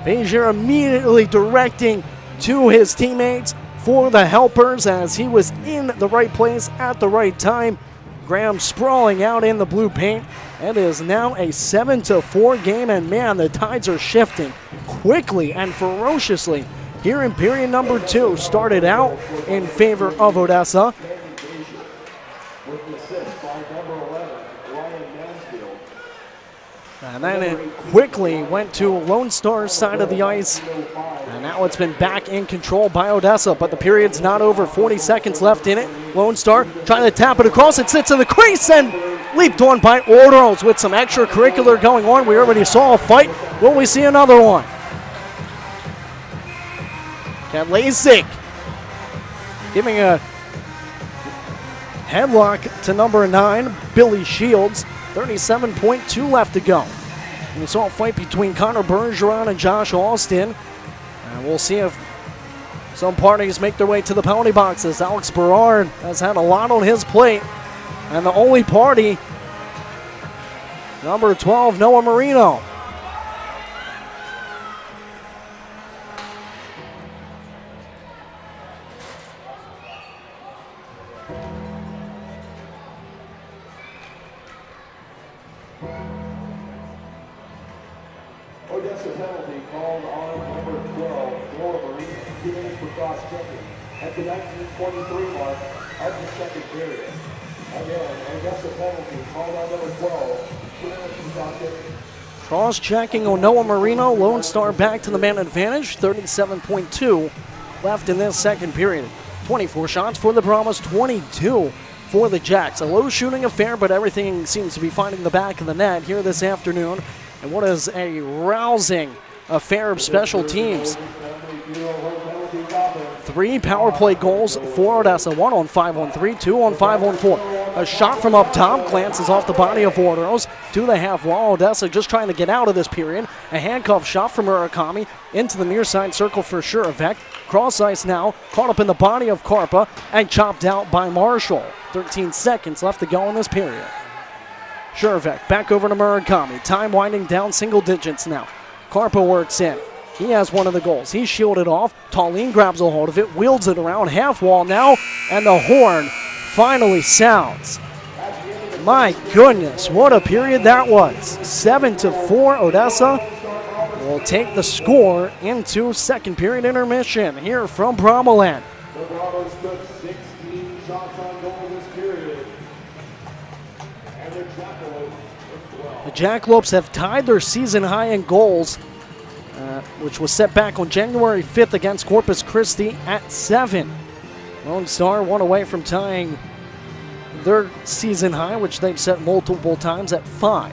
Bezier immediately directing to his teammates for the helpers as he was in the right place at the right time. Graham sprawling out in the blue paint. It is now a 7-4 game, and man, the tides are shifting quickly and ferociously. Here in period number 2, started out in favor of Odessa. And then it quickly went to Lone Star's side of the ice. And now it's been back in control by Odessa, but the period's not over. 40 seconds left in it. Lone Star trying to tap it across. It sits in the crease and leaped on by Ordos with some extracurricular going on. We already saw a fight. Will we see another one? Kadlacik giving a headlock to number 9, Billy Shields. 37.2 left to go. And we saw a fight between Connor Bergeron and Josh Austin. And we'll see if some parties make their way to the penalty boxes. Alex Berard has had a lot on his plate. And the only party, number 12, Noah Marino. Odessa penalty called on number 12, Noah Marino, 2 minutes for cross-checking at the 19:23 mark of the second period. Again, Odessa penalty called on number 12, 2 minutes for cross-checking. Cross-checking on Noah Marino. Lone Star back to the man advantage. 37.2 left in this second period. 24 shots for the Brahmas, 22 for the Jacks. A low shooting affair, but everything seems to be finding the back of the net here this afternoon. And what is a rousing affair of special teams. 3 power play goals for Odessa. 1 on 5-on-3, 2 on 5-on-4. A shot from up top glances off the body of Ordos to the half wall. Odessa just trying to get out of this period. A handcuff shot from Murakami into the near side circle for Shurevec. Cross ice now, caught up in the body of Karpa and chopped out by Marshall. 13 seconds left to go in this period. Shurevec back over to Murakami. Time winding down single digits now. Karpa works in. He has one of the goals. He's shielded off. Tallene grabs a hold of it, wields it around half wall now, and the horn finally sounds. My goodness, what a period that was. 7-4, Odessa will take the score into second period intermission here from Brahmaland. The Brahmas took 16 shots on goal this period. And the Jackalopes took 12. The Jackalopes have tied their season high in goals, which was set back on January 5th against Corpus Christi at 7. Lone Star one away from tying their season high, which they've set multiple times at 5.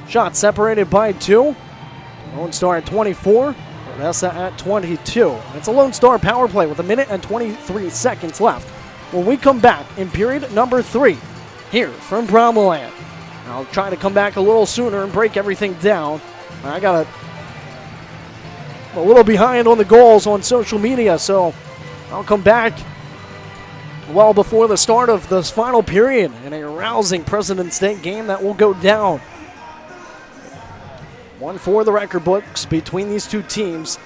Shots separated by 2. Lone Star at 24, Odessa at 22. It's a Lone Star power play with 1 minute and 23 seconds left when we come back in period number 3 here from Brahmas. I'll try to come back a little sooner and break everything down. I got a little behind on the goals on social media, so I'll come back well before the start of this final period in a rousing President's Day game that will go down. One for the record books between these two teams.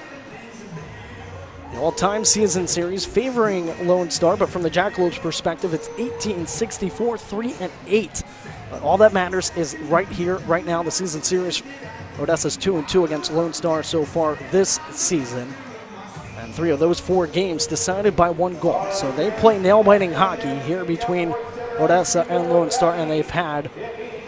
The all-time season series favoring Lone Star, but from the Jackalopes' perspective, it's 18-64, 3-8. But all that matters is right here, right now, the season series. Odessa's 2-2 against Lone Star so far this season. And 3 of those 4 games decided by 1 goal. So they play nail-biting hockey here between Odessa and Lone Star, and they've had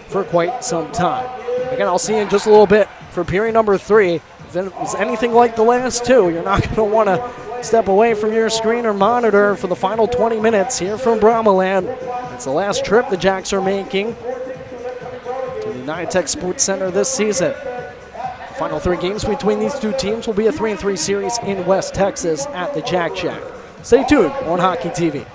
for quite some time. Again, I'll see you in just a little bit for period number 3. If it's anything like the last 2, you're not going to want to step away from your screen or monitor for the final 20 minutes here from Brahmas. It's the last trip the Jacks are making to the Nitec Sports Center this season. The final 3 games between these two teams will be a 3-3 series in West Texas at the Jack Shack. Stay tuned on Hockey TV.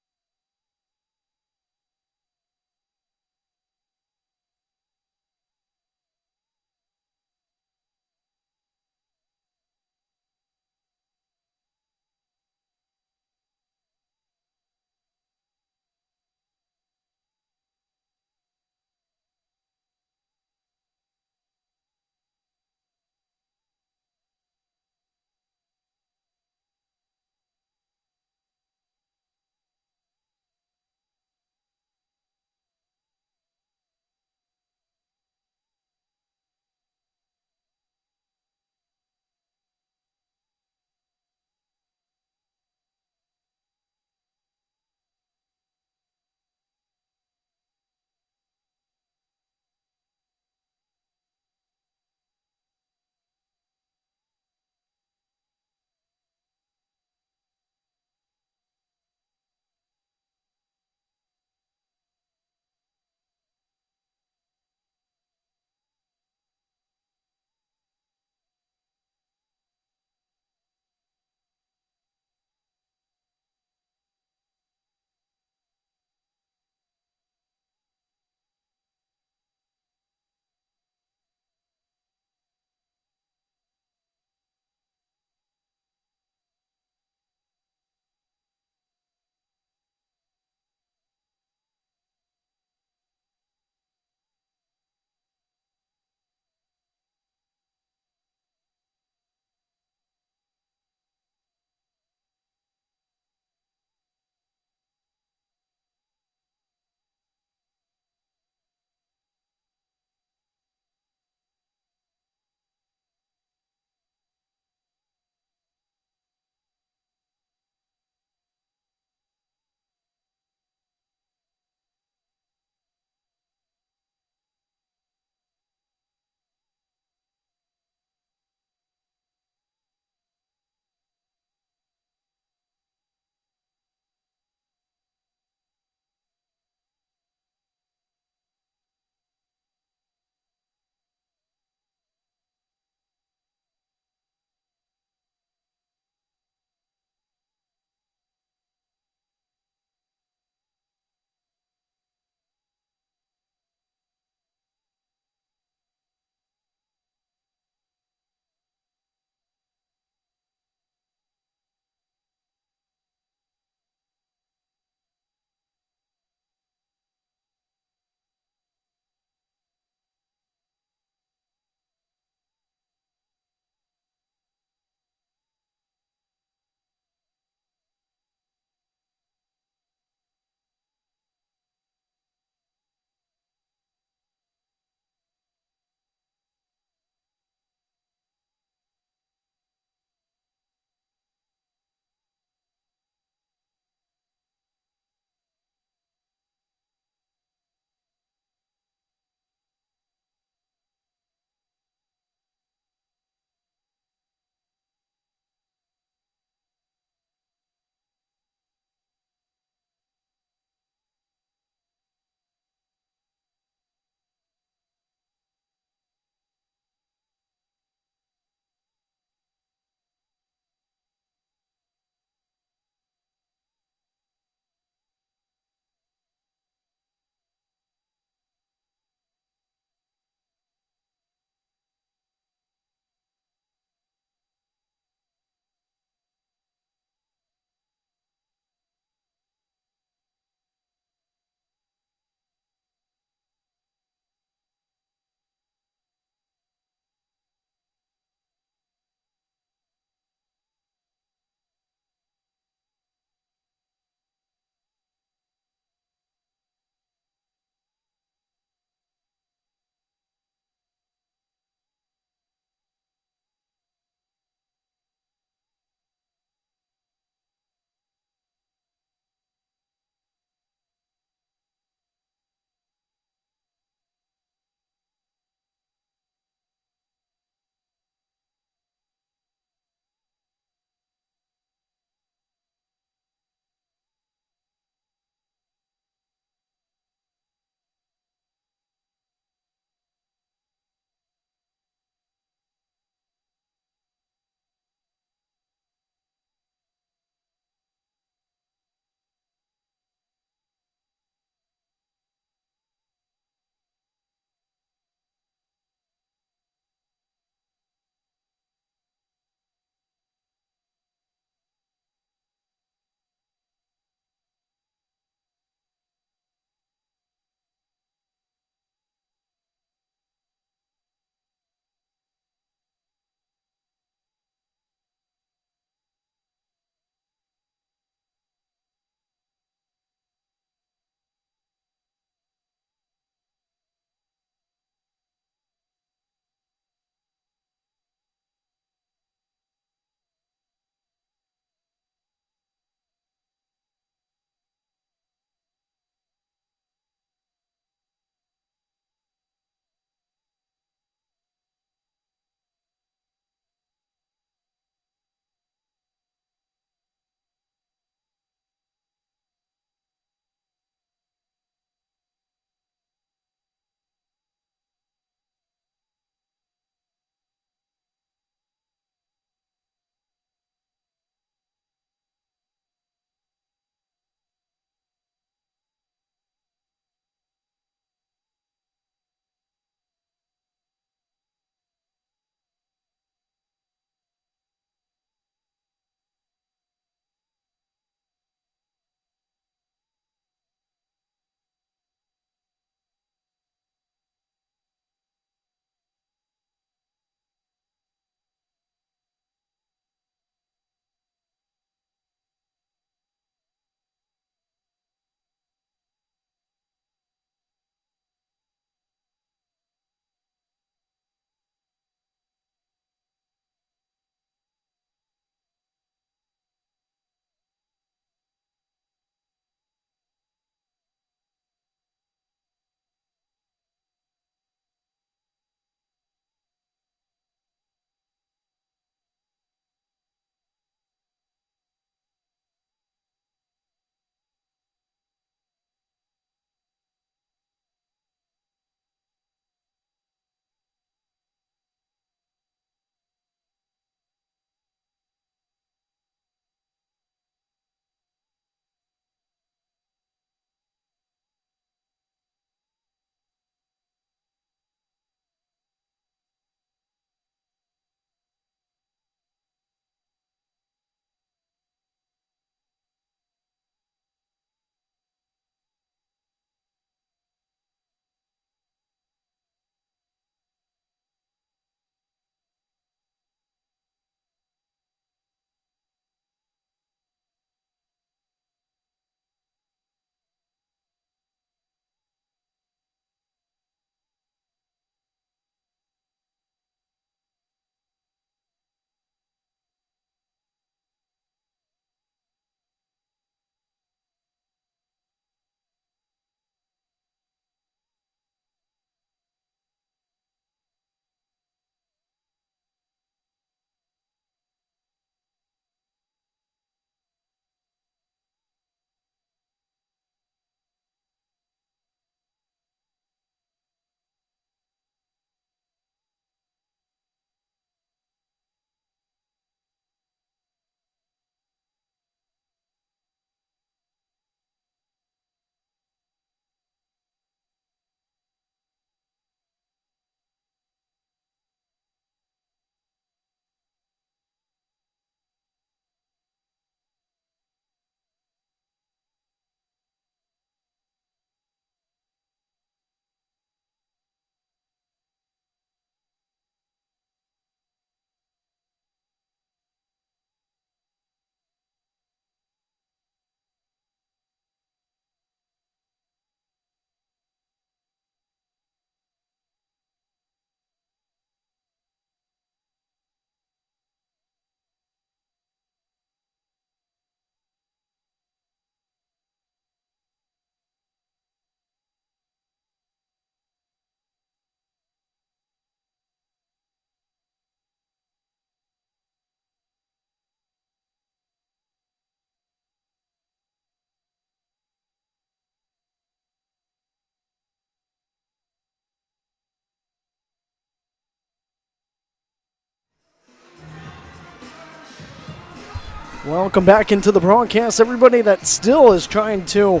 Welcome back into the broadcast. Everybody that still is trying to,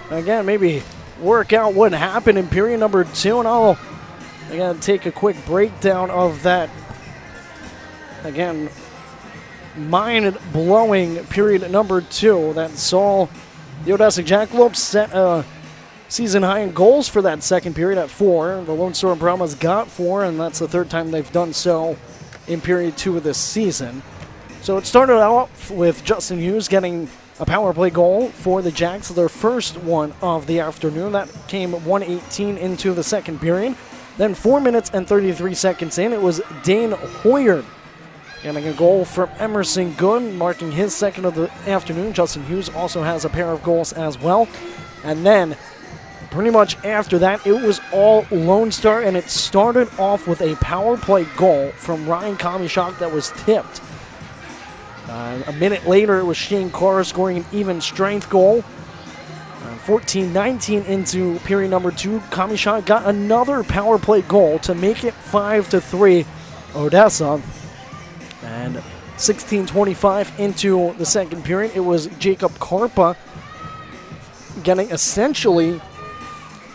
again, maybe work out what happened in period number 2, and I'll, again, take a quick breakdown of that, again, mind-blowing period number 2 that saw the Odessa Jackalopes set a season high in goals for that second period at 4. The Lone Star Brahmas got 4, and that's the third time they've done so in period 2 of this season. So it started out with Justin Hughes getting a power play goal for the Jacks, their first one of the afternoon. That came 1:18 into the second period. Then 4 minutes and 33 seconds in, it was Dane Hoyard getting a goal from Emerson Good, marking his second of the afternoon. Justin Hughes also has a pair of goals as well. And then pretty much after that, it was all Lone Star, and it started off with a power play goal from Ryan Kamishak that was tipped. A minute later, it was Shane Carr scoring an even strength goal. 14-19 into period number 2, Kamishak got another power play goal to make it 5-3 Odessa. And 16-25 into the second period, it was Jacob Karpa getting essentially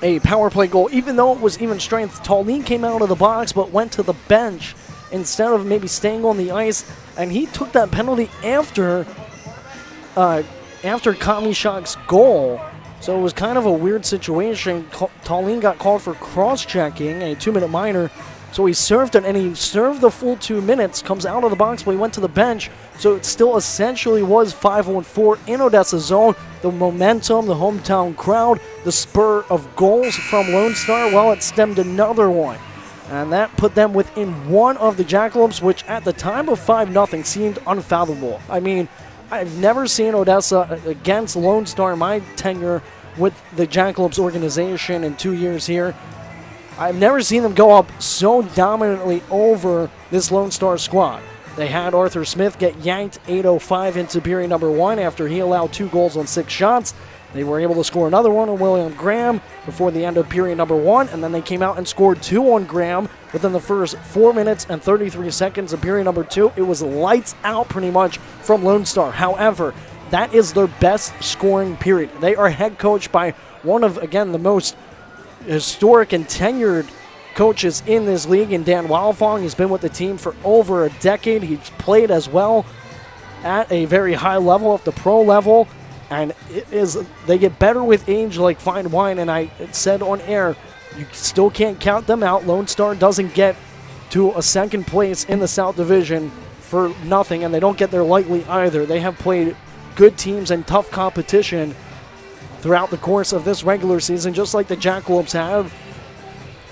a power play goal. Even though it was even strength, Tallene came out of the box but went to the bench instead of maybe staying on the ice, and he took that penalty after Kamishak's goal. So it was kind of a weird situation. Tallene got called for cross-checking, a 2-minute minor. So he served it, and he served the full 2 minutes, comes out of the box, but he went to the bench. So it still essentially was 5-on-4 in Odessa's zone. The momentum, the hometown crowd, the spur of goals from Lone Star, well, it stemmed another one. And that put them within one of the Jackalopes, which at the time of 5-0 seemed unfathomable. I mean, I've never seen Odessa against Lone Star in my tenure with the Jackalopes organization in 2 years here. I've never seen them go up so dominantly over this Lone Star squad. They had Arthur Smith get yanked 8:05 into period number 1 after he allowed 2 goals on 6 shots. They were able to score another one on William Graham before the end of period number 1, and then they came out and scored 2 on Graham within the first 4 minutes and 33 seconds of period number 2. It was lights out pretty much from Lone Star. However, that is their best scoring period. They are head coached by one of, again, the most historic and tenured coaches in this league in Dan Wildfong. He's been with the team for over a decade. He's played as well at a very high level, at the pro level. And they get better with age like fine wine, and I said on air, you still can't count them out. Lone Star doesn't get to a second place in the South Division for nothing, and they don't get there lightly either. They have played good teams and tough competition throughout the course of this regular season, just like the Jackalopes have.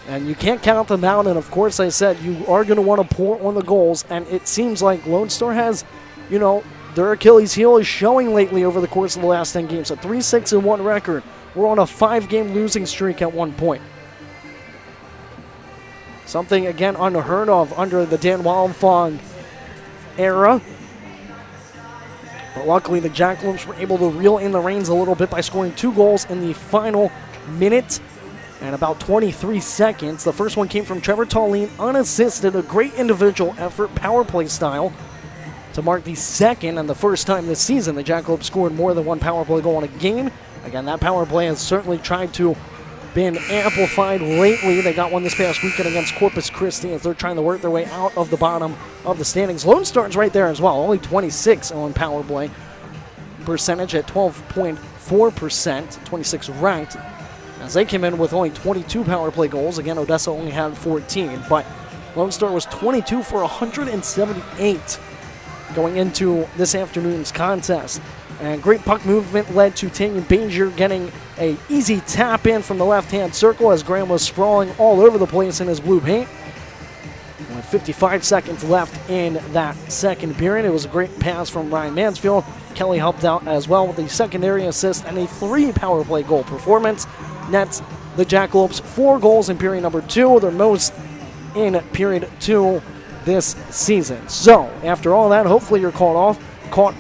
And you can't count them out, and of course I said you are going to want to pour on the goals, and it seems like Lone Star has, their Achilles heel is showing lately over the course of the last 10 games. A 3-6-1 record. We're on a 5-game losing streak at one point. Something, again, unheard of under the Dan Wildfong era. But luckily, the Jackalopes were able to reel in the reins a little bit by scoring 2 goals in the final minute and about 23 seconds. The first one came from Trevor Tallene, unassisted, a great individual effort, power play style, to mark the second and the first time this season the Jackalopes scored more than one power play goal in a game. Again, that power play has certainly tried to been amplified lately. They got one this past weekend against Corpus Christi as they're trying to work their way out of the bottom of the standings. Lone Star's right there as well, only 26 on power play percentage at 12.4%, 26 ranked, as they came in with only 22 power play goals. Again, Odessa only had 14, but Lone Star was 22 for 178 going into this afternoon's contest. And great puck movement led to Tanyan Banger getting a easy tap in from the left-hand circle as Graham was sprawling all over the place in his blue paint. With 55 seconds left in that second period, it was a great pass from Ryan Mansfield. Kelly helped out as well with a secondary assist and a 3 power play goal performance. Nets the Jackalopes 4 goals in period number 2, their most in period 2 this season. So, after all that, hopefully you're caught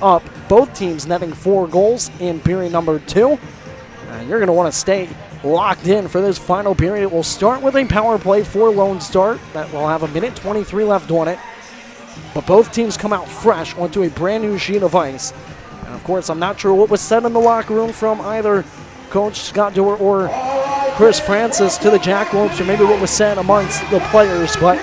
up. Both teams netting 4 goals in period number 2. And you're going to want to stay locked in for this final period. It will start with a power play for Lone Star that will have 1:23 left on it. But both teams come out fresh onto a brand new sheet of ice. And of course, I'm not sure what was said in the locker room from either Coach Scott Dewar or Chris Francis to the Jackalopes, or maybe what was said amongst the players, but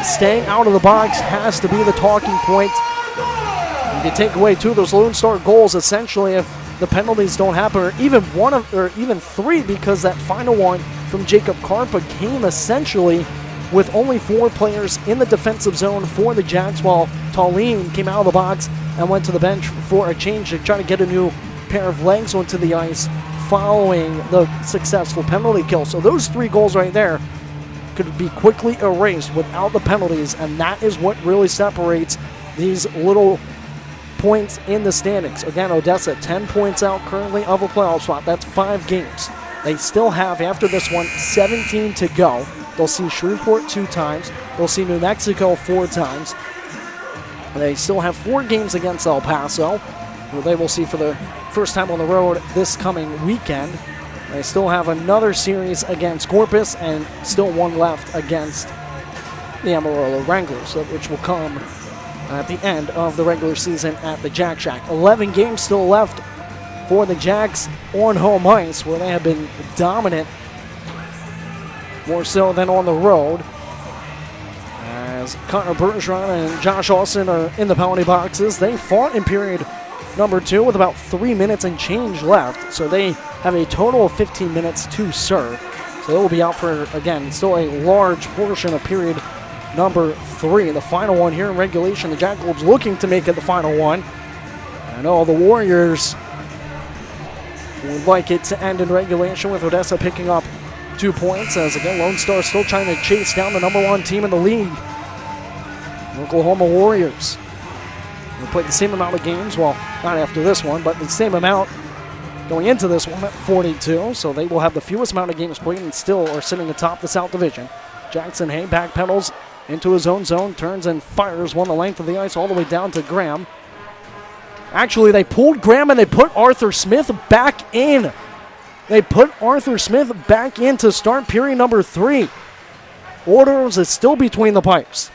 staying out of the box has to be the talking point. You can take away 2 of those Lone Star goals, essentially, if the penalties don't happen, or even 3, because that final one from Jacob Karpa came essentially with only 4 players in the defensive zone for the Jacks, while Tallene came out of the box and went to the bench for a change to try to get a new pair of legs onto the ice following the successful penalty kill. So those 3 goals right there could be quickly erased without the penalties, and that is what really separates these little points in the standings. Again, Odessa 10 points out currently of a playoff spot. That's 5 games. They still have, after this one, 17 to go. They'll see Shreveport 2 times. They'll see New Mexico 4 times. They still have 4 games against El Paso, who they will see for the first time on the road this coming weekend. They still have another series against Corpus and still 1 left against the Amarillo Wranglers, which will come at the end of the regular season at the Jack Shack. 11 games still left for the Jacks on home ice, where they have been dominant, more so than on the road. As Connor Bergeron and Josh Austin are in the penalty boxes. They fought in period number 2 with about 3 minutes and change left, so they have a total of 15 minutes to serve. So they will be out for, again, still a large portion of period number 3. The final one here in regulation. The Jackalopes looking to make it the final one. I know the Warriors would like it to end in regulation, with Odessa picking up 2 points, as again Lone Star still trying to chase down the #1 team in the league, Oklahoma Warriors. They played the same amount of games, well, not after this one, but the same amount going into this one at 42, so they will have the fewest amount of games played and still are sitting atop the South Division. Jackson Hay backpedals into his own zone, turns and fires one the length of the ice all the way down to Graham. Actually, they pulled Graham and they put Arthur Smith back in. They put Arthur Smith back in to start period number 3. Orders is still between the pipes.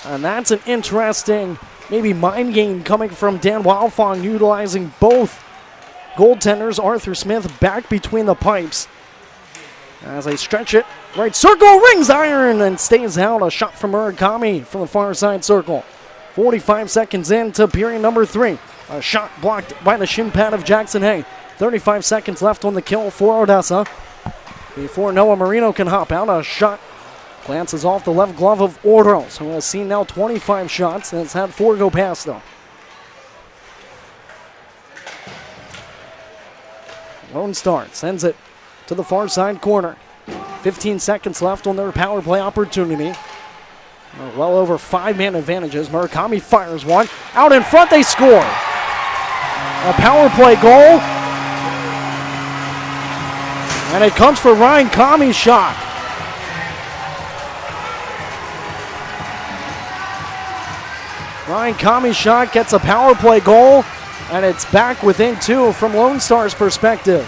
And that's an interesting, maybe mind game coming from Dan Wildfong, utilizing both goaltenders. Arthur Smith back between the pipes as they stretch it. Right circle, rings iron, and stays out. A shot from Murakami from the far side circle. 45 seconds into period number 3. A shot blocked by the shin pad of Jackson Hay. 35 seconds left on the kill for Odessa before Noah Marino can hop out. A shot glances off the left glove of Ordros, who has seen now 25 shots and has had 4 go past them. Lone Star sends it to the far side corner. 15 seconds left on their power play opportunity. Well over 5-man advantages. Murakami fires one. Out in front, they score. A power play goal. And it comes for Ryan Kamishak. Ryan Kamishak gets a power play goal, and it's back within 2 from Lone Star's perspective.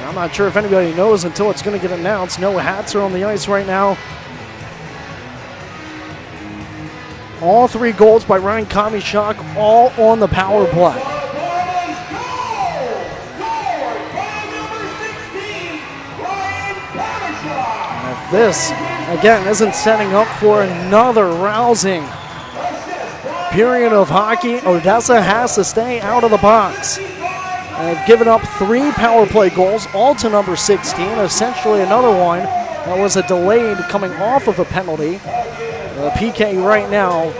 I'm not sure if anybody knows until it's going to get announced. No hats are on the ice right now. All 3 goals by Ryan Kamishak, all on the power play. And if this, again, isn't setting up for another rousing period of hockey, Odessa has to stay out of the box. They've given up 3 power play goals, all to number 16. Essentially another one that was a delayed coming off of a penalty. The PK right now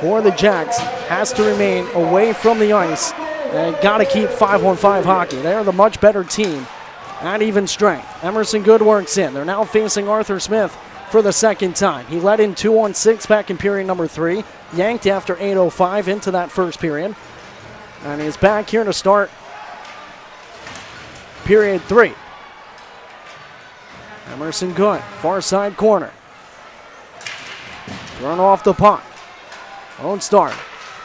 for the Jacks has to remain away from the ice. And got to keep 5-on-5 hockey. They're the much better team at even strength. Emerson Good works in. They're now facing Arthur Smith for the second time. He led in 2-on-6 back in period number 3. Yanked after 8:05 into that first period. And he's back here to start period 3. Emerson Good, far side corner. Run off the puck. Lone Star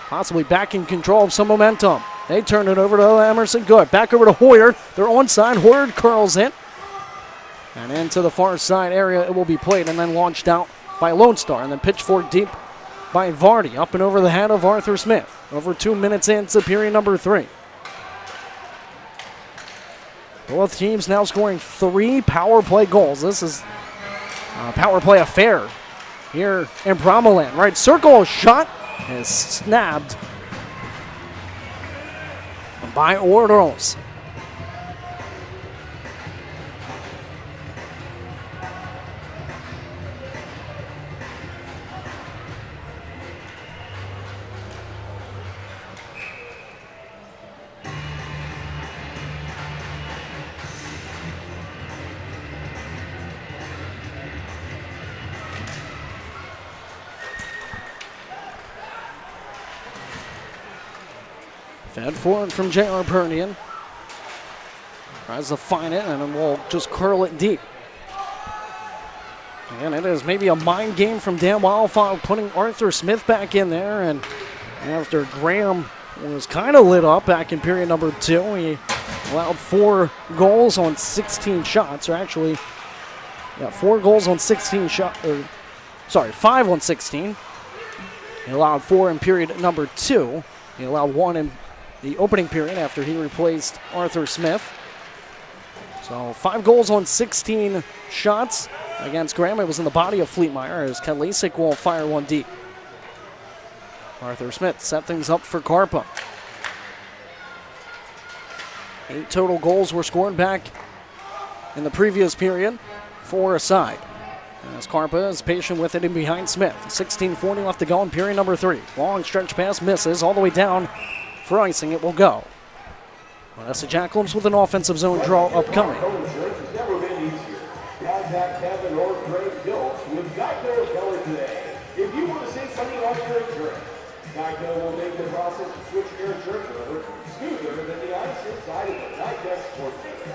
possibly back in control of some momentum. They turn it over to Emerson Good. Back over to Hoyer. They're onside. Hoyer curls it. And into the far side area it will be played and then launched out by Lone Star. And then pitchfork deep by Vardy. Up and over the head of Arthur Smith. Over 2 minutes into period number 3. Both teams now scoring 3 power play goals. This is a power play affair here in Brahmaland. Right circle shot is snapped by Ordos. Fed forward from J.R. Pernian. Tries to find it and will just curl it deep. And it is maybe a mind game from Dan Wildfire putting Arthur Smith back in there. And after Graham was kind of lit up back in period number 2, he allowed 4 goals on 16 shots. Or actually, 4 goals on 16 shots. 5 on 16. He allowed 4 in period number 2. He allowed 1 in the opening period after he replaced Arthur Smith. So 5 goals on 16 shots against Graham. It was in the body of Fleetmeyer as Kadlacik will fire one deep. Arthur Smith set things up for Karpa. 8 total goals were scored back in the previous period, 4 aside. As Karpa is patient with it in behind Smith. 16:40 left to go in period number 3. Long stretch pass misses all the way down. For icing, it will go. Odessa Jackalopes with an offensive zone draw upcoming. It's never been easier. Contact Kevin or Greg Dills with Geico Color today. If you want to save money on your insurance, Geico will make the process to switch your insurance over smoother than the ice inside of the Geico Sports Center.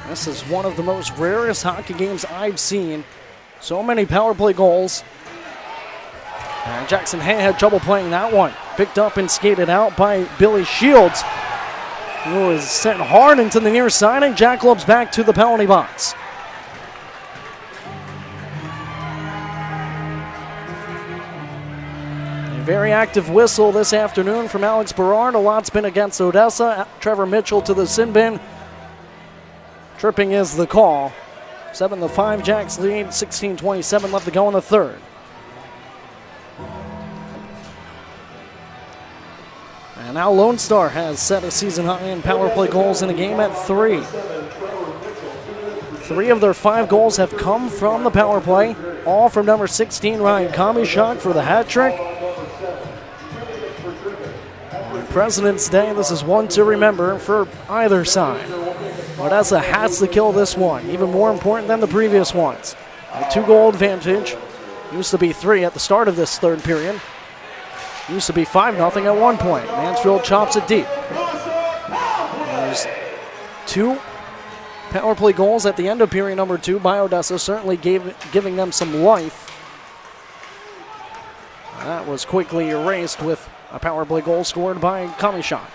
This is one of the most rarest hockey games I've seen. So many power play goals. And Jackson Hay had trouble playing that one. Picked up and skated out by Billy Shields, who was sent hard into the near side, and Jackalopes back to the penalty box. A very active whistle this afternoon from Alex Berard. A lot's been against Odessa. Trevor Mitchell to the sin bin. Tripping is the call. 7-5, Jacks lead. 16:27 left to go in the third. And now Lone Star has set a season high in power play goals in the game at 3. 3 of their 5 goals have come from the power play, all from number 16, Ryan Kamishak for the hat trick. On President's Day, this is one to remember for either side. Odessa has to kill this one, even more important than the previous ones. A 2-goal advantage. Used to be 3 at the start of this third period. Used to be 5-0 at one point. Mansfield chops it deep. There's 2 power play goals at the end of period number 2 by Odessa, certainly giving them some life. That was quickly erased with a power play goal scored by Kamishak.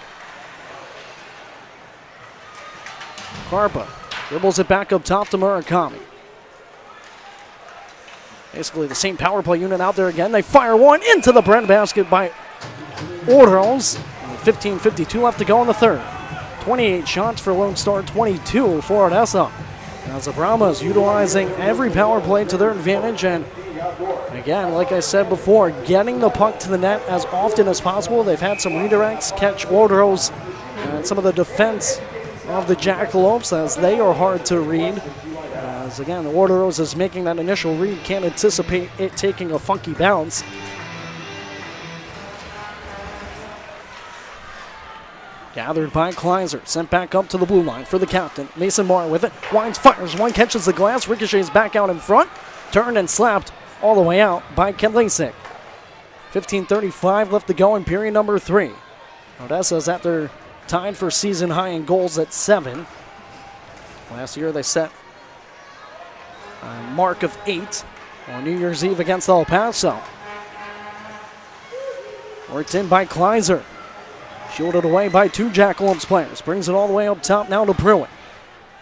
Karpa dribbles it back up top to Murakami. Basically the same power play unit out there again. They fire one into the breadbasket by Orals. 15:52 left to go in the third. 28 shots for Lone Star, 22 for Odessa. As the Brahmas utilizing every power play to their advantage, and again, like I said before, getting the puck to the net as often as possible. They've had some redirects catch Orals and some of the defense of the Jackalopes, as they are hard to read. As again, Orderos is making that initial read, can't anticipate it taking a funky bounce. Gathered by Kleiser, sent back up to the blue line for the captain. Mason Moore with it, winds, fires, one catches the glass, ricochets back out in front, turned and slapped all the way out by Kadlacik. 15:35 left to go in period number 3. Odessa's at their tied for season high in goals at 7. Last year they set a mark of 8 on New Year's Eve against El Paso. Worked in by Kleiser. Shielded away by 2 Jackalopes players. Brings it all the way up top now to Pruitt.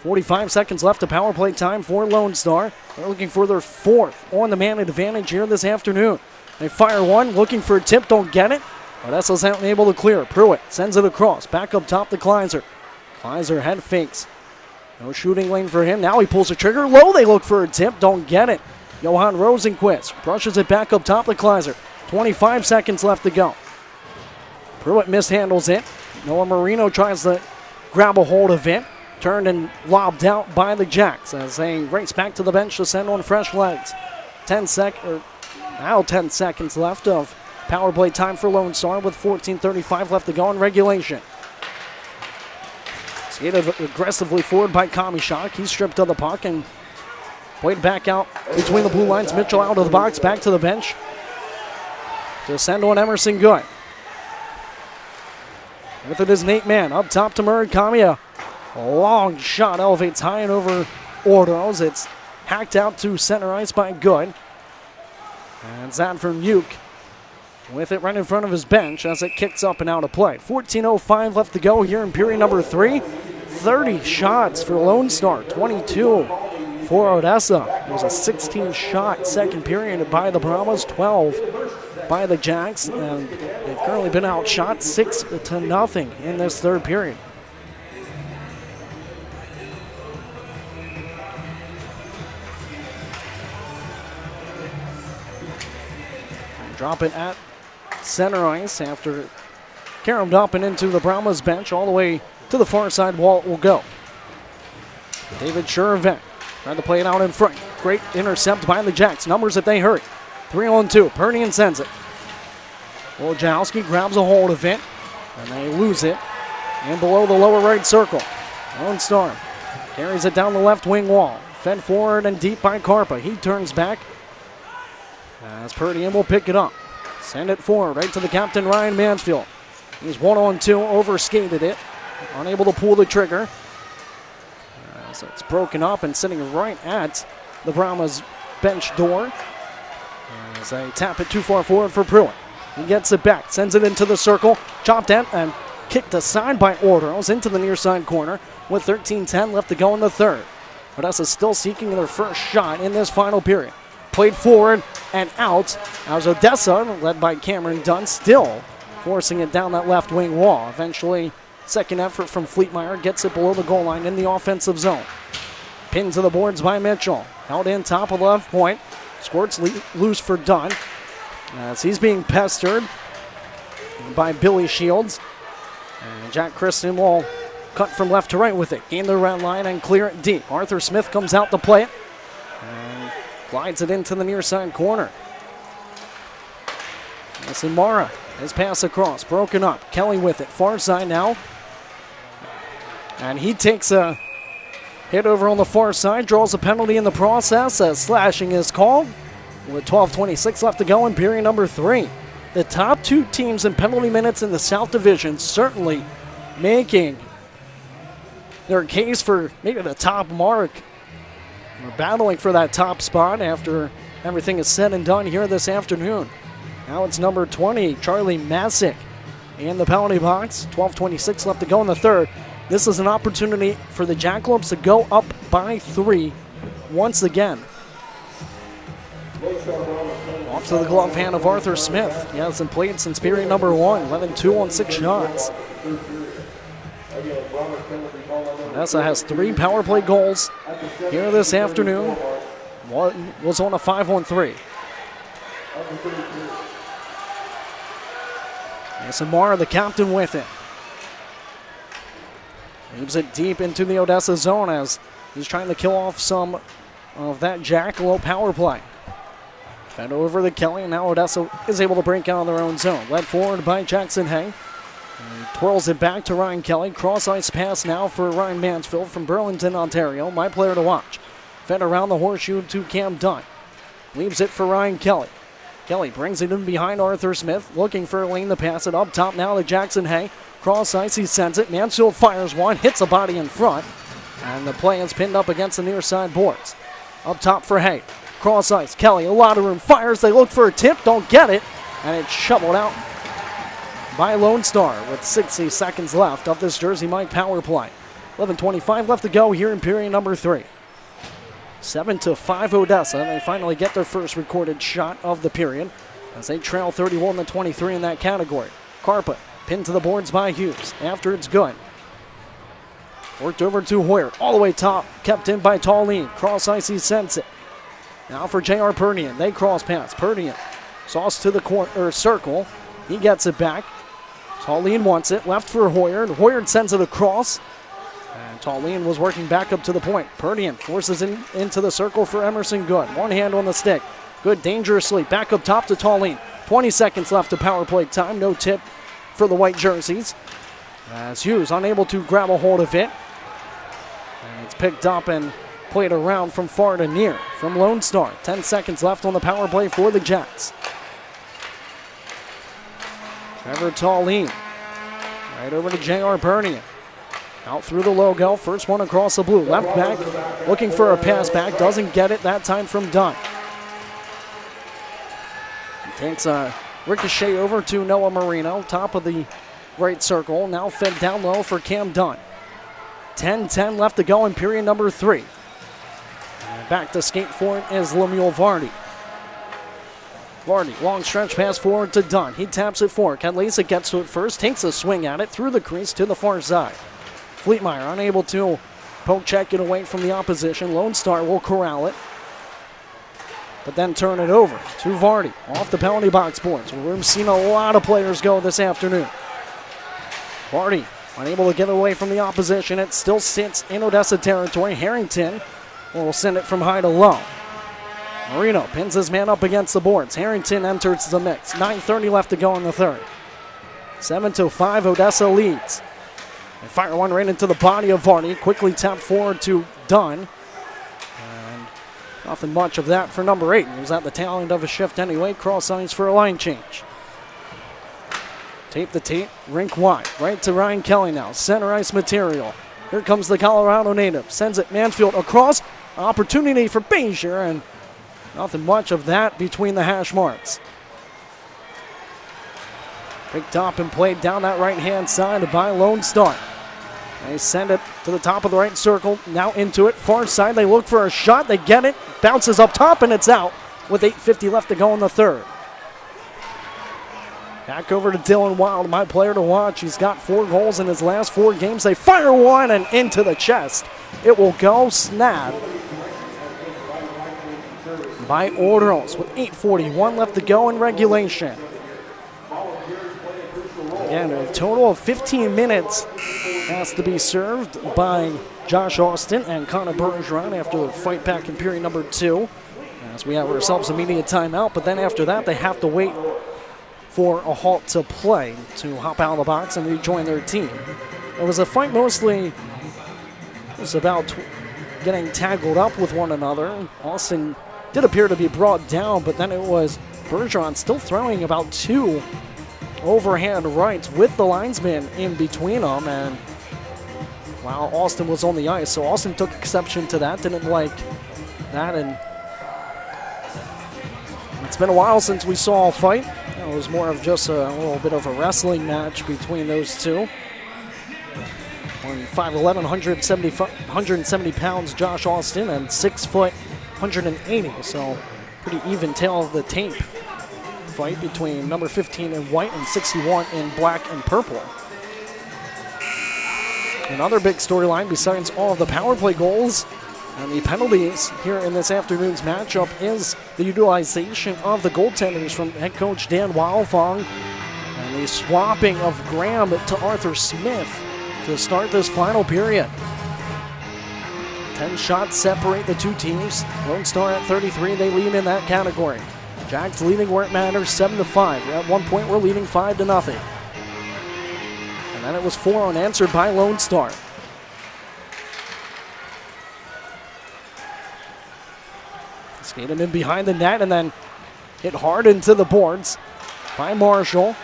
45 seconds left of power play time for Lone Star. They're looking for their 4th on the man advantage here this afternoon. They fire one, looking for a tip, don't get it. Odessa's unable to clear. Pruitt sends it across, back up top to Kleiser. Kleiser head fakes. No shooting lane for him. Now he pulls the trigger. Low, they look for a tip, don't get it. Johan Rosenquist brushes it back up top to Kleiser. 25 seconds left to go. Pruitt mishandles it. Noah Marino tries to grab a hold of it. Turned and lobbed out by the Jacks as they race back to the bench to send on fresh legs. 10 seconds left of power play time for Lone Star with 14:35 left to go in regulation. Skated aggressively forward by Kamishak. He's stripped of the puck and played back out between the blue lines. Mitchell out of the box, back to the bench to send on Emerson Good. With it is Nate Mann up top to Murakami. A long shot elevates high and over Ordos. It's hacked out to center ice by Good. And that from Uke with it right in front of his bench as it kicks up and out of play. 14:05 left to go here in period number 3. 30 shots for Lone Star, 22 for Odessa. It was a 16-shot second period by the Brahmas, 12 by the Jacks, and they've currently been outshot 6-0 in this third period. Drop it at center ice after Karam dumping into the Brahmas bench. All the way to the far side wall it will go. David Shervin tried to play it out in front. Great intercept by the Jacks. Numbers if they hurry. 3-on-2. Pernian sends it. Wojciechowski grabs a hold of it, and they lose it. And below the lower right circle, Lone Star carries it down the left wing wall. Fed forward and deep by Karpa. He turns back as Perdian will pick it up. Send it forward right to the captain, Ryan Mansfield. He's 1-on-2, overskated it. Unable to pull the trigger. So it's broken up and sitting right at the Brahmas bench door. As they tap it too far forward for Pruitt. He gets it back, sends it into the circle. Chopped in and kicked aside by Orderos into the near side corner with 13:10 left to go in the third. Odessa still seeking their first shot in this final period. Played forward and out as Odessa, led by Cameron Dunn, still forcing it down that left wing wall. Eventually, second effort from Fleetmeyer gets it below the goal line in the offensive zone. Pinned to the boards by Mitchell. Held in top of the left point. Squirts loose for Dunn as he's being pestered by Billy Shields. And Jack Christen will cut from left to right with it. Gain the red line and clear it deep. Arthur Smith comes out to play it. And glides it into the near side corner. Listen, Mara, his pass across, broken up. Kelly with it, far side now. And he takes a hit over on the far side, draws a penalty in the process as slashing is called. With 12:26 left to go in period number 3. The top 2 teams in penalty minutes in the South Division certainly making their case for maybe the top mark. We're battling for that top spot after everything is said and done here this afternoon. Now it's number 20, Charlie Masick, in the penalty box. 12:26 left to go in the third. This is an opportunity for the Jackalopes to go up by 3 once again. Off to the glove hand of Arthur Smith. He hasn't played since period number 1, 11-2 on 6 shots. Odessa has 3 power play goals here this afternoon. One was on a 5-on-3. Samara, the captain, with it. Leaves it deep into the Odessa zone as he's trying to kill off some of that Jackalope power play. Fed over to Kelly, and now Odessa is able to break out of their own zone. Led forward by Jackson Hay. He twirls it back to Ryan Kelly. Cross-ice pass now for Ryan Mansfield from Burlington, Ontario. My player to watch. Fed around the horseshoe to Cam Dunn. Leaves it for Ryan Kelly. Kelly brings it in behind Arthur Smith, looking for a lane to pass it up top now to Jackson Hay. Cross ice, he sends it. Mansfield fires one, hits a body in front. And the play is pinned up against the near side boards. Up top for Hay. Cross ice, Kelly, a lot of room, fires. They look for a tip, don't get it. And it's shoveled out by Lone Star with 60 seconds left of this Jersey Mike power play. 11:25 left to go here in period number 3. 7-5 Odessa. They finally get their first recorded shot of the period as they trail 31-23 in that category. Carpa pinned to the boards by Hughes. After it's good. Worked over to Hoyer. All the way top. Kept in by Tallene. Cross ice, he sends it. Now for J.R. Pernian. They cross pass. Pernian sauce to the corner circle. He gets it back. Tallene wants it. Left for Hoyer. Hoyer sends it across. And Tallene was working back up to the point. Pernian forces into the circle for Emerson Good. One hand on the stick. Good dangerously. Back up top to Tallene. 20 seconds left of power play time. No tip for the white jerseys. As Hughes unable to grab a hold of it. And it's picked up and played around from far to near from Lone Star. 10 seconds left on the power play for the Jacks. Trevor Tallene. Right over to J.R. Pernian. Out through the logo. First one across the blue. Left back. Looking for a pass back. Doesn't get it that time from Dunn. Takes a ricochet over to Noah Marino. Top of the right circle. Now fed down low for Cam Dunn. 10-10 left to go in period number 3. And back to skate for it is Lemuel Vardy. Vardy, long stretch pass forward to Dunn. He taps it forward. Kedlisa gets to it first. Takes a swing at it through the crease to the far side. Fleetmeyer unable to poke check it away from the opposition. Lone Star will corral it. But then turn it over to Vardy off the penalty box boards. We've seen a lot of players go this afternoon. Vardy unable to get away from the opposition. It still sits in Odessa territory. Harrington will send it from high to low. Marino pins his man up against the boards. Harrington enters the mix. 9:30 left to go in the third. 7-5 Odessa leads. They fire one right into the body of Vardy. Quickly tapped forward to Dunn. And nothing much of that for number 8. He was at the tail end of a shift anyway. Cross ice for a line change. Tape the tape, rink wide. Right to Ryan Kelly now. Center ice material. Here comes the Colorado native. Sends it Mansfield across. Opportunity for Bezier, and nothing much of that between the hash marks. Picked up and played down that right-hand side by Lone Star. They send it to the top of the right circle. Now into it. Far side. They look for a shot. They get it. Bounces up top, and it's out with 8:50 left to go in the third. Back over to Dylan Wild, my player to watch. He's got 4 goals in his last 4 games. They fire one and into the chest. It will go snap by Orioles with 8:41 left to go in regulation. Again, a total of 15 minutes has to be served by Josh Austin and Connor Bergeron after the fight back in period number 2. As we have ourselves immediate timeout, but then after that they have to wait for a halt to play to hop out of the box and rejoin their team. It was a fight mostly, it was about getting tangled up with one another. Austin did appear to be brought down, but then it was Bergeron still throwing about 2 overhand rights with the linesman in between them, and while Austin was on the ice, so Austin took exception to that, didn't like that, and it's been a while since we saw a fight. It was more of just a little bit of a wrestling match between those two. 5'11", 170 pounds Josh Austin, and 6 foot, 180, so pretty even tail of the tape fight between number 15 in white and 61 in black and purple. Another big storyline besides all of the power play goals and the penalties here in this afternoon's matchup is the utilization of the goaltenders from head coach Dan Wildfong and the swapping of Graham to Arthur Smith to start this final period. 10 shots separate the two teams. Lone Star at 33, they lead in that category. Jacks leading where it matters, 7-5. At one point, we're leading 5-0. And then it was 4 unanswered by Lone Star. Skated in behind the net, and then hit hard into the boards by Marshall.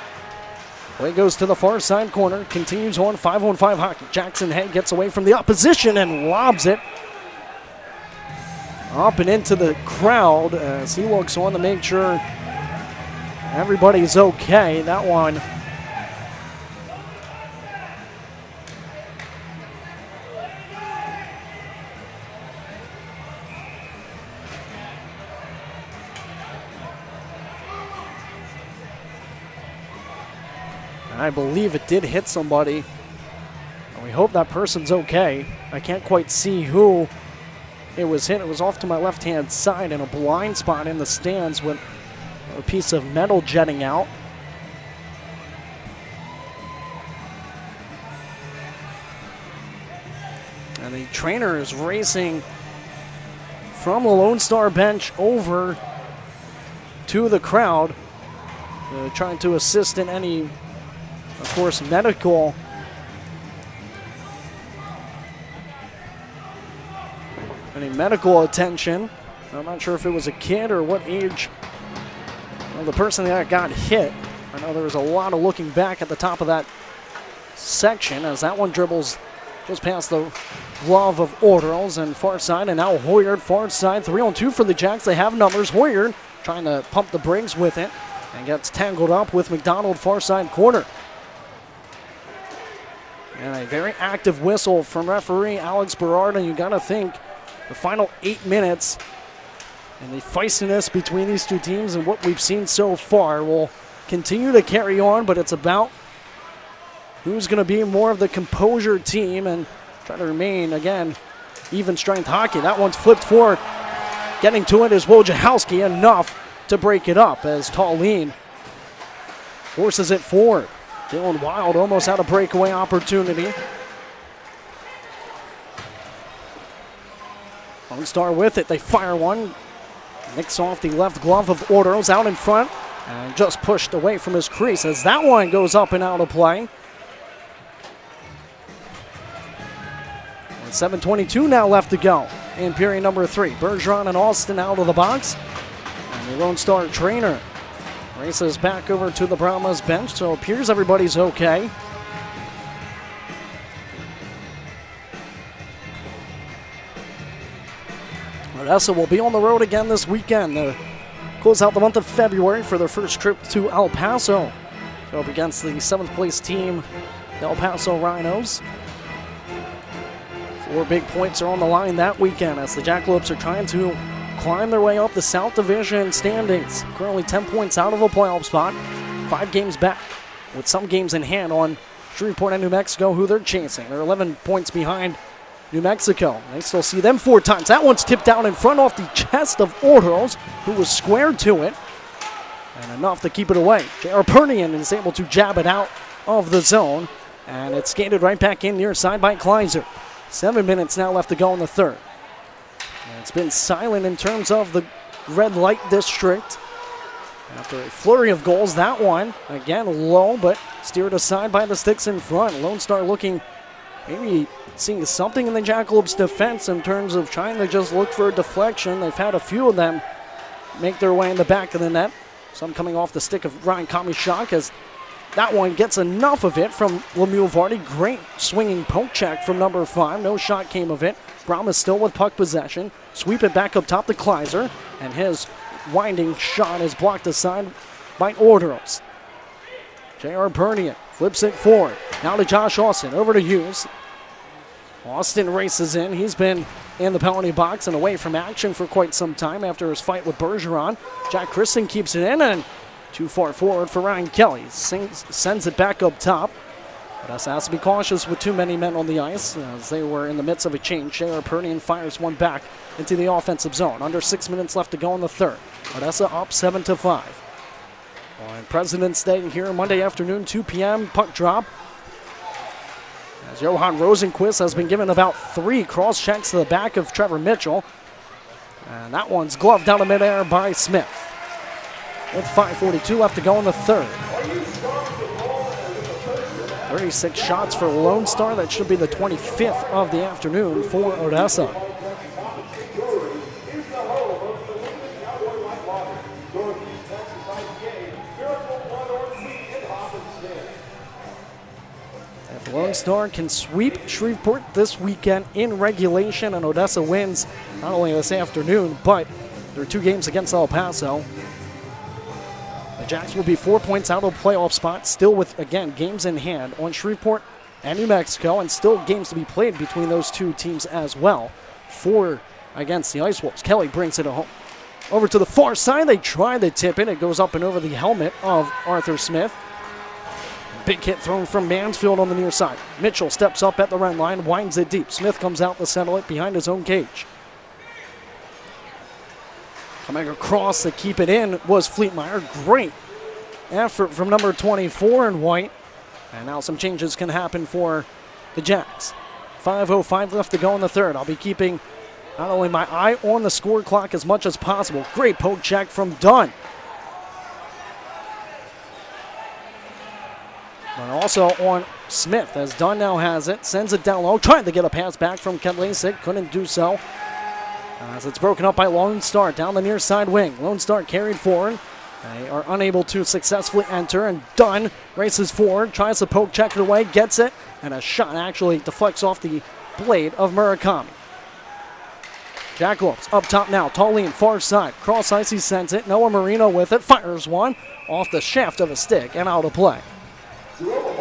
Play goes to the far side corner, continues on 5-on-5 hockey. Jackson Head gets away from the opposition and lobs it up and into the crowd as he looks on to make sure everybody's okay. That one I believe it did hit somebody. We hope that person's okay. I can't quite see who it was hit. It was off to my left-hand side in a blind spot in the stands with a piece of metal jetting out. And the trainer is racing from the Lone Star bench over to the crowd, trying to assist in any, of course, medical attention. I'm not sure if it was a kid or what age of the person that got hit. I know there was a lot of looking back at the top of that section as that one dribbles just past the glove of Orderls and far side, and now Hoyard far side, 3-on-2 for the Jacks. They have numbers. Hoyard trying to pump the brakes with it and gets tangled up with McDonald far side corner. And a very active whistle from referee Alex Berard, and you got to think the final 8 minutes and the feistiness between these two teams and what we've seen so far will continue to carry on, but it's about who's going to be more of the composure team and try to remain, again, even strength hockey. That one's flipped forward. Getting to it is Wojciechowski, enough to break it up as Tallene forces it forward. Dylan Wild almost had a breakaway opportunity. Lone Star with it. They fire one. Nicks off the left glove of Orderls out in front and just pushed away from his crease as that one goes up and out of play. And 7:22 now left to go in period number 3. Bergeron and Austin out of the box. And the Lone Star trainer races back over to the Brahmas bench, so it appears everybody's okay. Odessa will be on the road again this weekend to close out the month of February for their first trip to El Paso. Go up against the 7th place team, the El Paso Rhinos. 4 big points are on the line that weekend as the Jackalopes are trying to climb their way up the South Division standings. Currently 10 points out of a playoff spot, 5 games back with some games in hand on Shreveport and New Mexico, who they're chasing. They're 11 points behind New Mexico. They still see them 4 times. That one's tipped down in front off the chest of Orderls, who was squared to it, and enough to keep it away. J.R. Pernian is able to jab it out of the zone, and it's skated right back in near side by Kleiser. 7 minutes now left to go in the third. And it's been silent in terms of the red light district. After a flurry of goals, that one, again, low, but steered aside by the sticks in front. Lone Star looking, maybe seeing something in the Jackalopes' defense in terms of trying to just look for a deflection. They've had a few of them make their way in the back of the net. Some coming off the stick of Ryan Kamishak as that one gets enough of it from Lemieux Vardy. Great swinging poke check from number 5. No shot came of it. Brahmas still with puck possession. Sweep it back up top to Kleiser, and his winding shot is blocked aside by Orderls. J.R. Pernian flips it forward. Now to Josh Austin. Over to Hughes. Austin races in. He's been in the penalty box and away from action for quite some time after his fight with Bergeron. Jack Christen keeps it in, and too far forward for Ryan Kelly. Sends it back up top. Odessa has to be cautious with too many men on the ice as they were in the midst of a change. J.R. Pernian fires one back into the offensive zone. Under 6 minutes left to go in the third. Odessa up 7-5. On President's Day here Monday afternoon, 2 p.m. puck drop. As Johan Rosenquist has been given about 3 cross checks to the back of Trevor Mitchell. And that one's gloved out of midair by Smith. With 5:42 left to go in the third. 36 shots for Lone Star. That should be the 25th of the afternoon for Odessa. Lone Star can sweep Shreveport this weekend in regulation, and Odessa wins not only this afternoon, but there are 2 games against El Paso. The Jacks will be 4 points out of the playoff spot, still with, again, games in hand on Shreveport and New Mexico, and still games to be played between those 2 teams as well. 4 against the Ice Wolves. Kelly brings it home. Over to the far side, they try to tip it. It goes up and over the helmet of Arthur Smith. Big hit thrown from Mansfield on the near side. Mitchell steps up at the red line, winds it deep. Smith comes out to settle it behind his own cage. Coming across to keep it in was Fleetmeyer. Great effort from number 24 in white. And now some changes can happen for the Jacks. 5:05 left to go in the third. I'll be keeping not only my eye on the score clock as much as possible. Great poke check from Dunn. But also on Smith, as Dunn now has it. Sends it down low, trying to get a pass back from Kedlasik. Couldn't do so, as it's broken up by Lone Star down the near side wing. Lone Star carried forward. They are unable to successfully enter, and Dunn races forward, tries to poke check it away, gets it, and a shot actually deflects off the blade of Murakami. Jackalopes up top now. Tallene far side. Cross ice, he sends it. Noah Marino with it. Fires one off the shaft of a stick and out of play.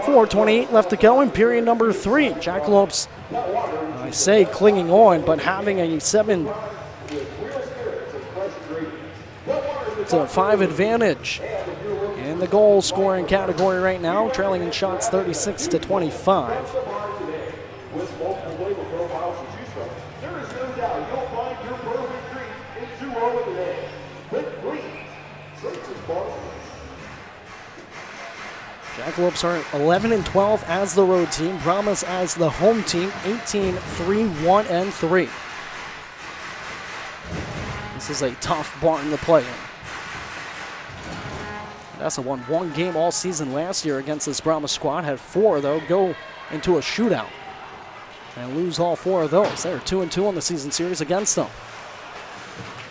4:28 left to go in period number 3. Jackalopes, I say clinging on, but having a 7-5 advantage in the goal scoring category right now, trailing in shots 36-25. Jackalopes are 11-12 as the road team. Brahmas as the home team, 18-3-1-3. This is a tough barn to play in. Odessa won 1 game all season last year against this Brahmas squad. Had 4, though, go into a shootout and lose all 4 of those. They're 2-2 on the season series against them.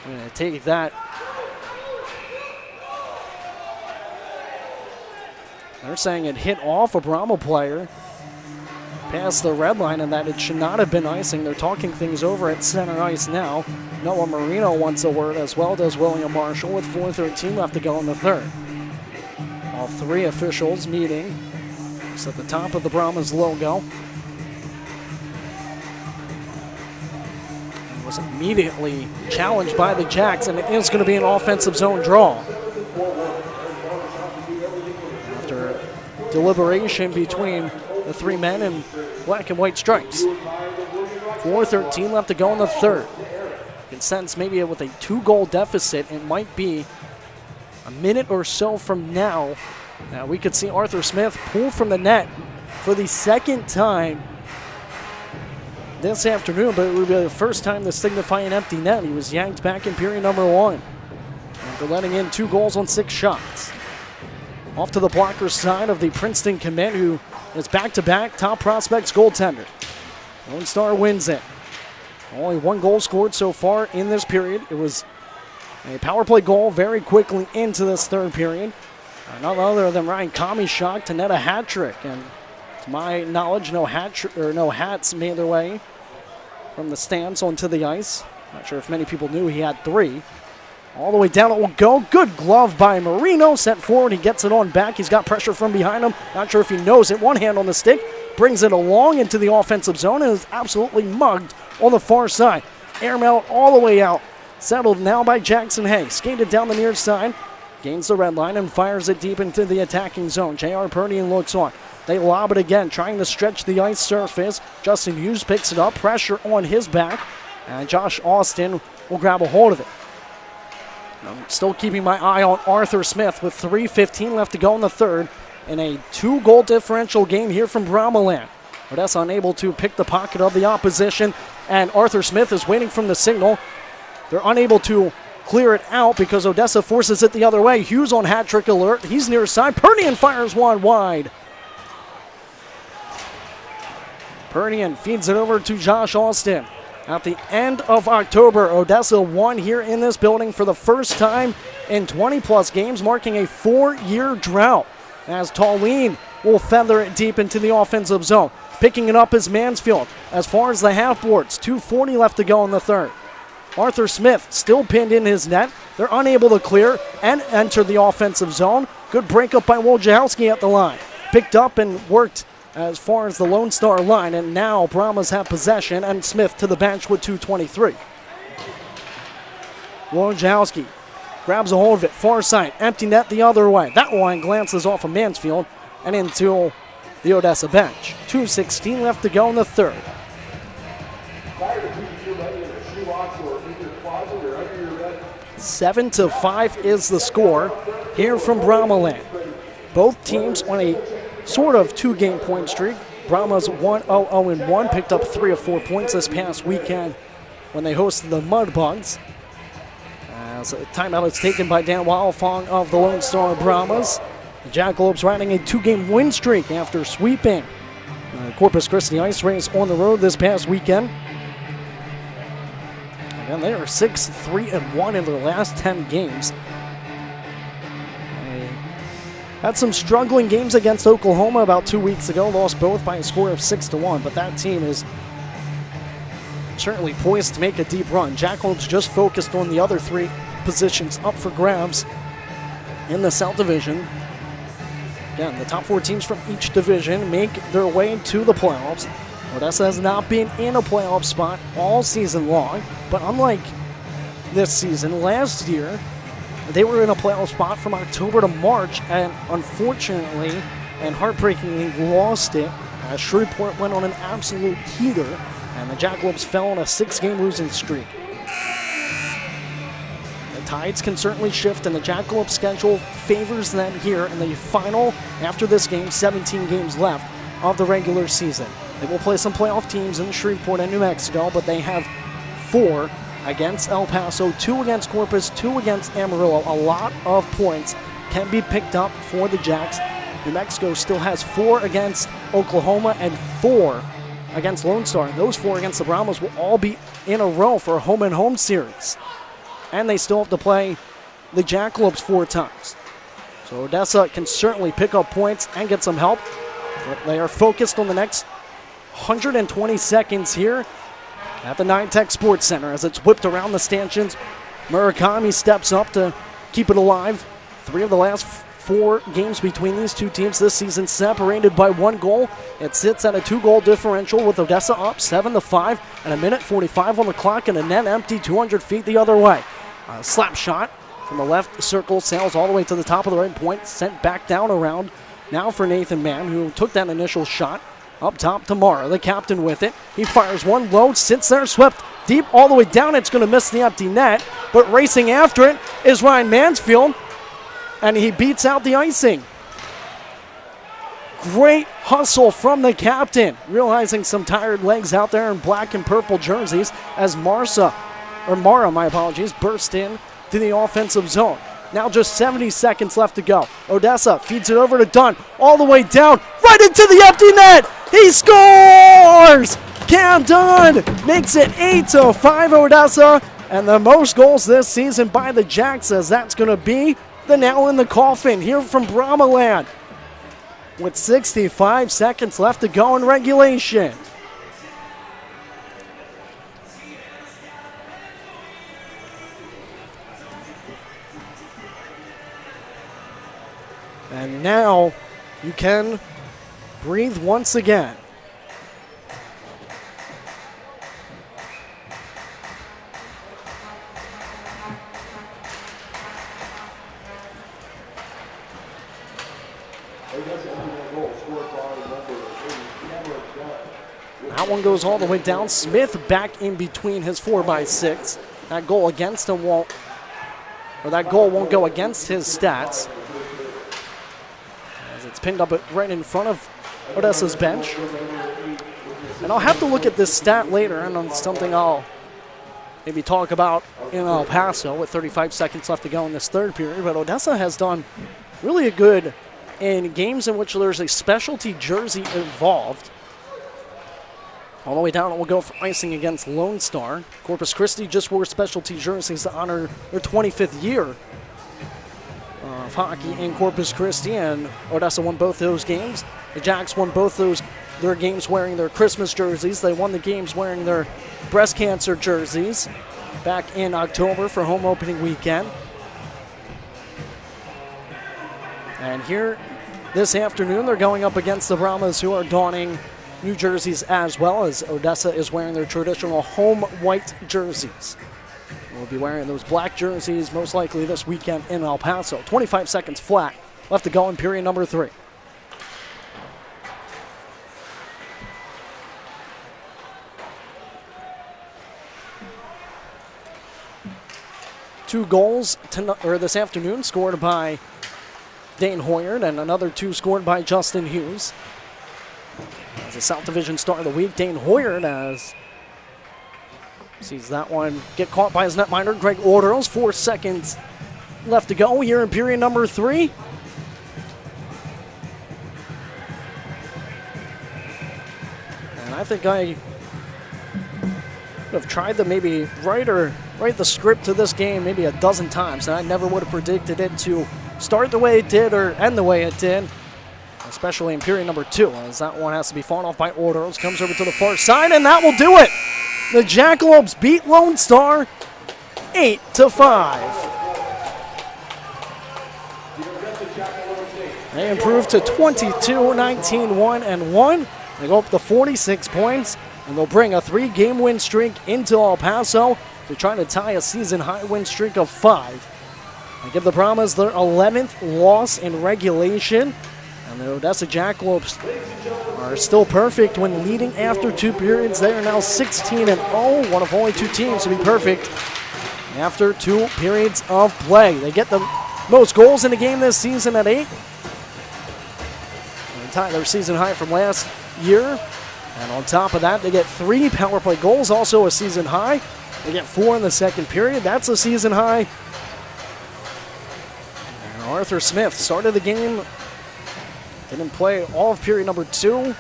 I'm going to take that. They're saying it hit off a Brahma player past the red line and that it should not have been icing. They're talking things over at center ice now. Noah Marino wants a word, as well does William Marshall, with 4:13 left to go in the third. All 3 officials meeting. It's at the top of the Brahmas logo. It was immediately challenged by the Jacks, and it is going to be an offensive zone draw. After deliberation between the 3 men in black and white stripes. 4:13 left to go in the third. You can sense maybe with a 2-goal deficit, it might be a minute or so from now. Now we could see Arthur Smith pull from the net for the 2nd time this afternoon, but it would be the first time to signify an empty net. He was yanked back in period number 1 after letting in 2 goals on 6 shots. Off to the blocker side of the Princeton commit, who is back-to-back top prospects goaltender. Lone Star wins it. Only 1 goal scored so far in this period. It was a power play goal very quickly into this third period. None other than Ryan Kamishak to net a hat trick. And to my knowledge, no hats made their way from the stands onto the ice. Not sure if many people knew he had 3. All the way down it will go. Good glove by Marino. Sent forward. He gets it on back. He's got pressure from behind him. Not sure if he knows it. 1 hand on the stick. Brings it along into the offensive zone and is absolutely mugged on the far side. Airmail all the way out. Settled now by Jackson Hay. Skated down the near side. Gains the red line and fires it deep into the attacking zone. J.R. Purdy looks on. They lob it again, trying to stretch the ice surface. Justin Hughes picks it up. Pressure on his back. And Josh Austin will grab a hold of it. I'm still keeping my eye on Arthur Smith with 3:15 left to go in the third in a 2-goal differential game here from Brahmaland. Odessa unable to pick the pocket of the opposition, and Arthur Smith is waiting from the signal. They're unable to clear it out because Odessa forces it the other way. Hughes on hat trick alert. He's near side. Pernian fires one wide. Pernian feeds it over to Josh Austin. At the end of October, Odessa won here in this building for the first time in 20-plus games, marking a 4-year drought. As Tallene will feather it deep into the offensive zone. Picking it up is Mansfield as far as the half boards. 2:40 left to go in the third. Arthur Smith still pinned in his net. They're unable to clear and enter the offensive zone. Good breakup by Wojciechowski at the line. Picked up and worked as far as the Lone Star line, and now Brahmas have possession and Smith to the bench with 2:23. Wojciechowski grabs a hold of it, far side, empty net the other way. That one glances off of Mansfield and into the Odessa bench. 2:16 left to go in the third. 7-5 is the score here from Brahmaland. Both teams on a sort of two-game point streak. Brahmas 1-0-1, picked up 3 of 4 points this past weekend when they hosted the Mudbugs. As a timeout is taken by Dan Wildfong of the Lone Star Brahmas. The Jackalopes riding a 2-game win streak after sweeping Corpus Christi Ice Rays on the road this past weekend. And they are 6-3-1 in their last 10 games. They had some struggling games against Oklahoma about 2 weeks ago, lost both by a score of 6-1, but that team is certainly poised to make a deep run. Jackalopes just focused on the other 3 positions up for grabs in the South Division. Again, the top 4 teams from each division make their way to the playoffs. Odessa has not been in a playoff spot all season long, but unlike this season, last year, they were in a playoff spot from October to March, and unfortunately and heartbreakingly lost it as Shreveport went on an absolute heater, and the Jackalopes fell on a 6-game losing streak. The tides can certainly shift, and the Jackalope schedule favors them here in the final, after this game, 17 games left of the regular season. They will play some playoff teams in Shreveport and New Mexico, but they have 4 against El Paso, 2 against Corpus, 2 against Amarillo. A lot of points can be picked up for the Jacks. New Mexico still has 4 against Oklahoma and 4 against Lone Star. And those 4 against the Brahmas will all be in a row for a home-and-home series. And they still have to play the Jackalopes 4 times. So Odessa can certainly pick up points and get some help. But they are focused on the next 120 seconds here at the NineTech Sports Center as it's whipped around the stanchions. Murakami steps up to keep it alive. 3 of the last 4 games between these 2 teams this season separated by 1 goal. It sits at a 2-goal differential with Odessa up 7-5 and 1:45 on the clock and a net empty 200 feet the other way. A slap shot from the left circle sails all the way to the top of the right point, sent back down around now for Nathan Mann, who took that initial shot. Up top to Mara, the captain with it. He fires one low, sits there, swept deep all the way down. It's going to miss the empty net, but racing after it is Ryan Mansfield, and he beats out the icing. Great hustle from the captain, realizing some tired legs out there in black and purple jerseys as Mara, burst in to the offensive zone. Now just 70 seconds left to go. Odessa feeds it over to Dunn, all the way down, right into the empty net. He scores! Cam Dunn makes it 8-5 Odessa, and the most goals this season by the Jacks, as that's going to be the nail in the coffin here from Brahmaland. With 65 seconds left to go in regulation. And now you can breathe once again. That one goes all the way down. Smith back in between his 4x6. That goal against him won't, or that goal won't go against his stats. It's pinned up right in front of Odessa's bench. And I'll have to look at this stat later, and on something I'll maybe talk about in El Paso with 35 seconds left to go in this third period. But Odessa has done really good in games in which there's a specialty jersey involved. All the way down, it will go for icing against Lone Star. Corpus Christi just wore specialty jerseys to honor their 25th year of hockey in Corpus Christi, and Odessa won both those games. The Jacks won both their games wearing their Christmas jerseys. They won the games wearing their breast cancer jerseys back in October for home opening weekend. And here this afternoon, they're going up against the Brahmas, who are donning new jerseys as well, as Odessa is wearing their traditional home white jerseys. We'll be wearing those black jerseys most likely this weekend in El Paso. 25 seconds flat left to go in period number 3. Two goals this afternoon scored by Dane Hoyard, and another 2 scored by Justin Hughes. As the South Division Star of the Week, Dane Hoyard sees that one get caught by his netminder, Greg Orderos. 4 seconds left to go here in period number 3. And I think I would have tried to maybe write the script to this game maybe a dozen times, and I never would have predicted it to start the way it did or end the way it did, especially in period number 2, as that one has to be fought off by Orderos. Comes over to the far side, and that will do it. The Jackalopes beat Lone Star 8-5. They improve to 22-19-1-1. They go up to 46 points, and they'll bring a 3-game win streak into El Paso to try to tie a season-high win streak of 5. They give the Brahmas their 11th loss in regulation, and the Odessa Jackalopes are still perfect when leading after 2 periods. They are now 16-0, one of only 2 teams to be perfect after 2 periods of play. They get the most goals in the game this season at 8. They tie their season high from last year, and on top of that, they get 3 power play goals, also a season high. They get 4 in the second period. That's a season high. And Arthur Smith started the game, didn't play all of period number 2, and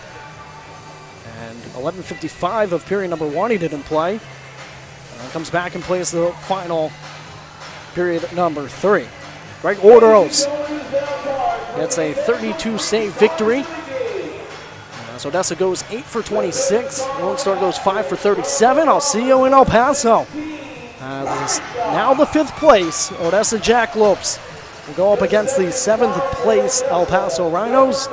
11:55 of period number 1 he didn't play. And comes back and plays the final period number 3. Greg Orderos gets a 32-save victory. So Odessa goes 8 for 26. Lone Star goes 5 for 37. I'll see you in El Paso. Now the 5th place Odessa Jackalopes will go up against the 7th place El Paso Rhinos,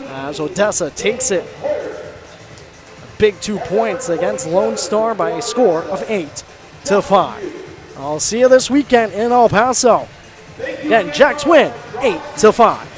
as Odessa takes it a big 2 points against Lone Star by a score of 8-5. I'll see you this weekend in El Paso. Again, Jacks win 8-5.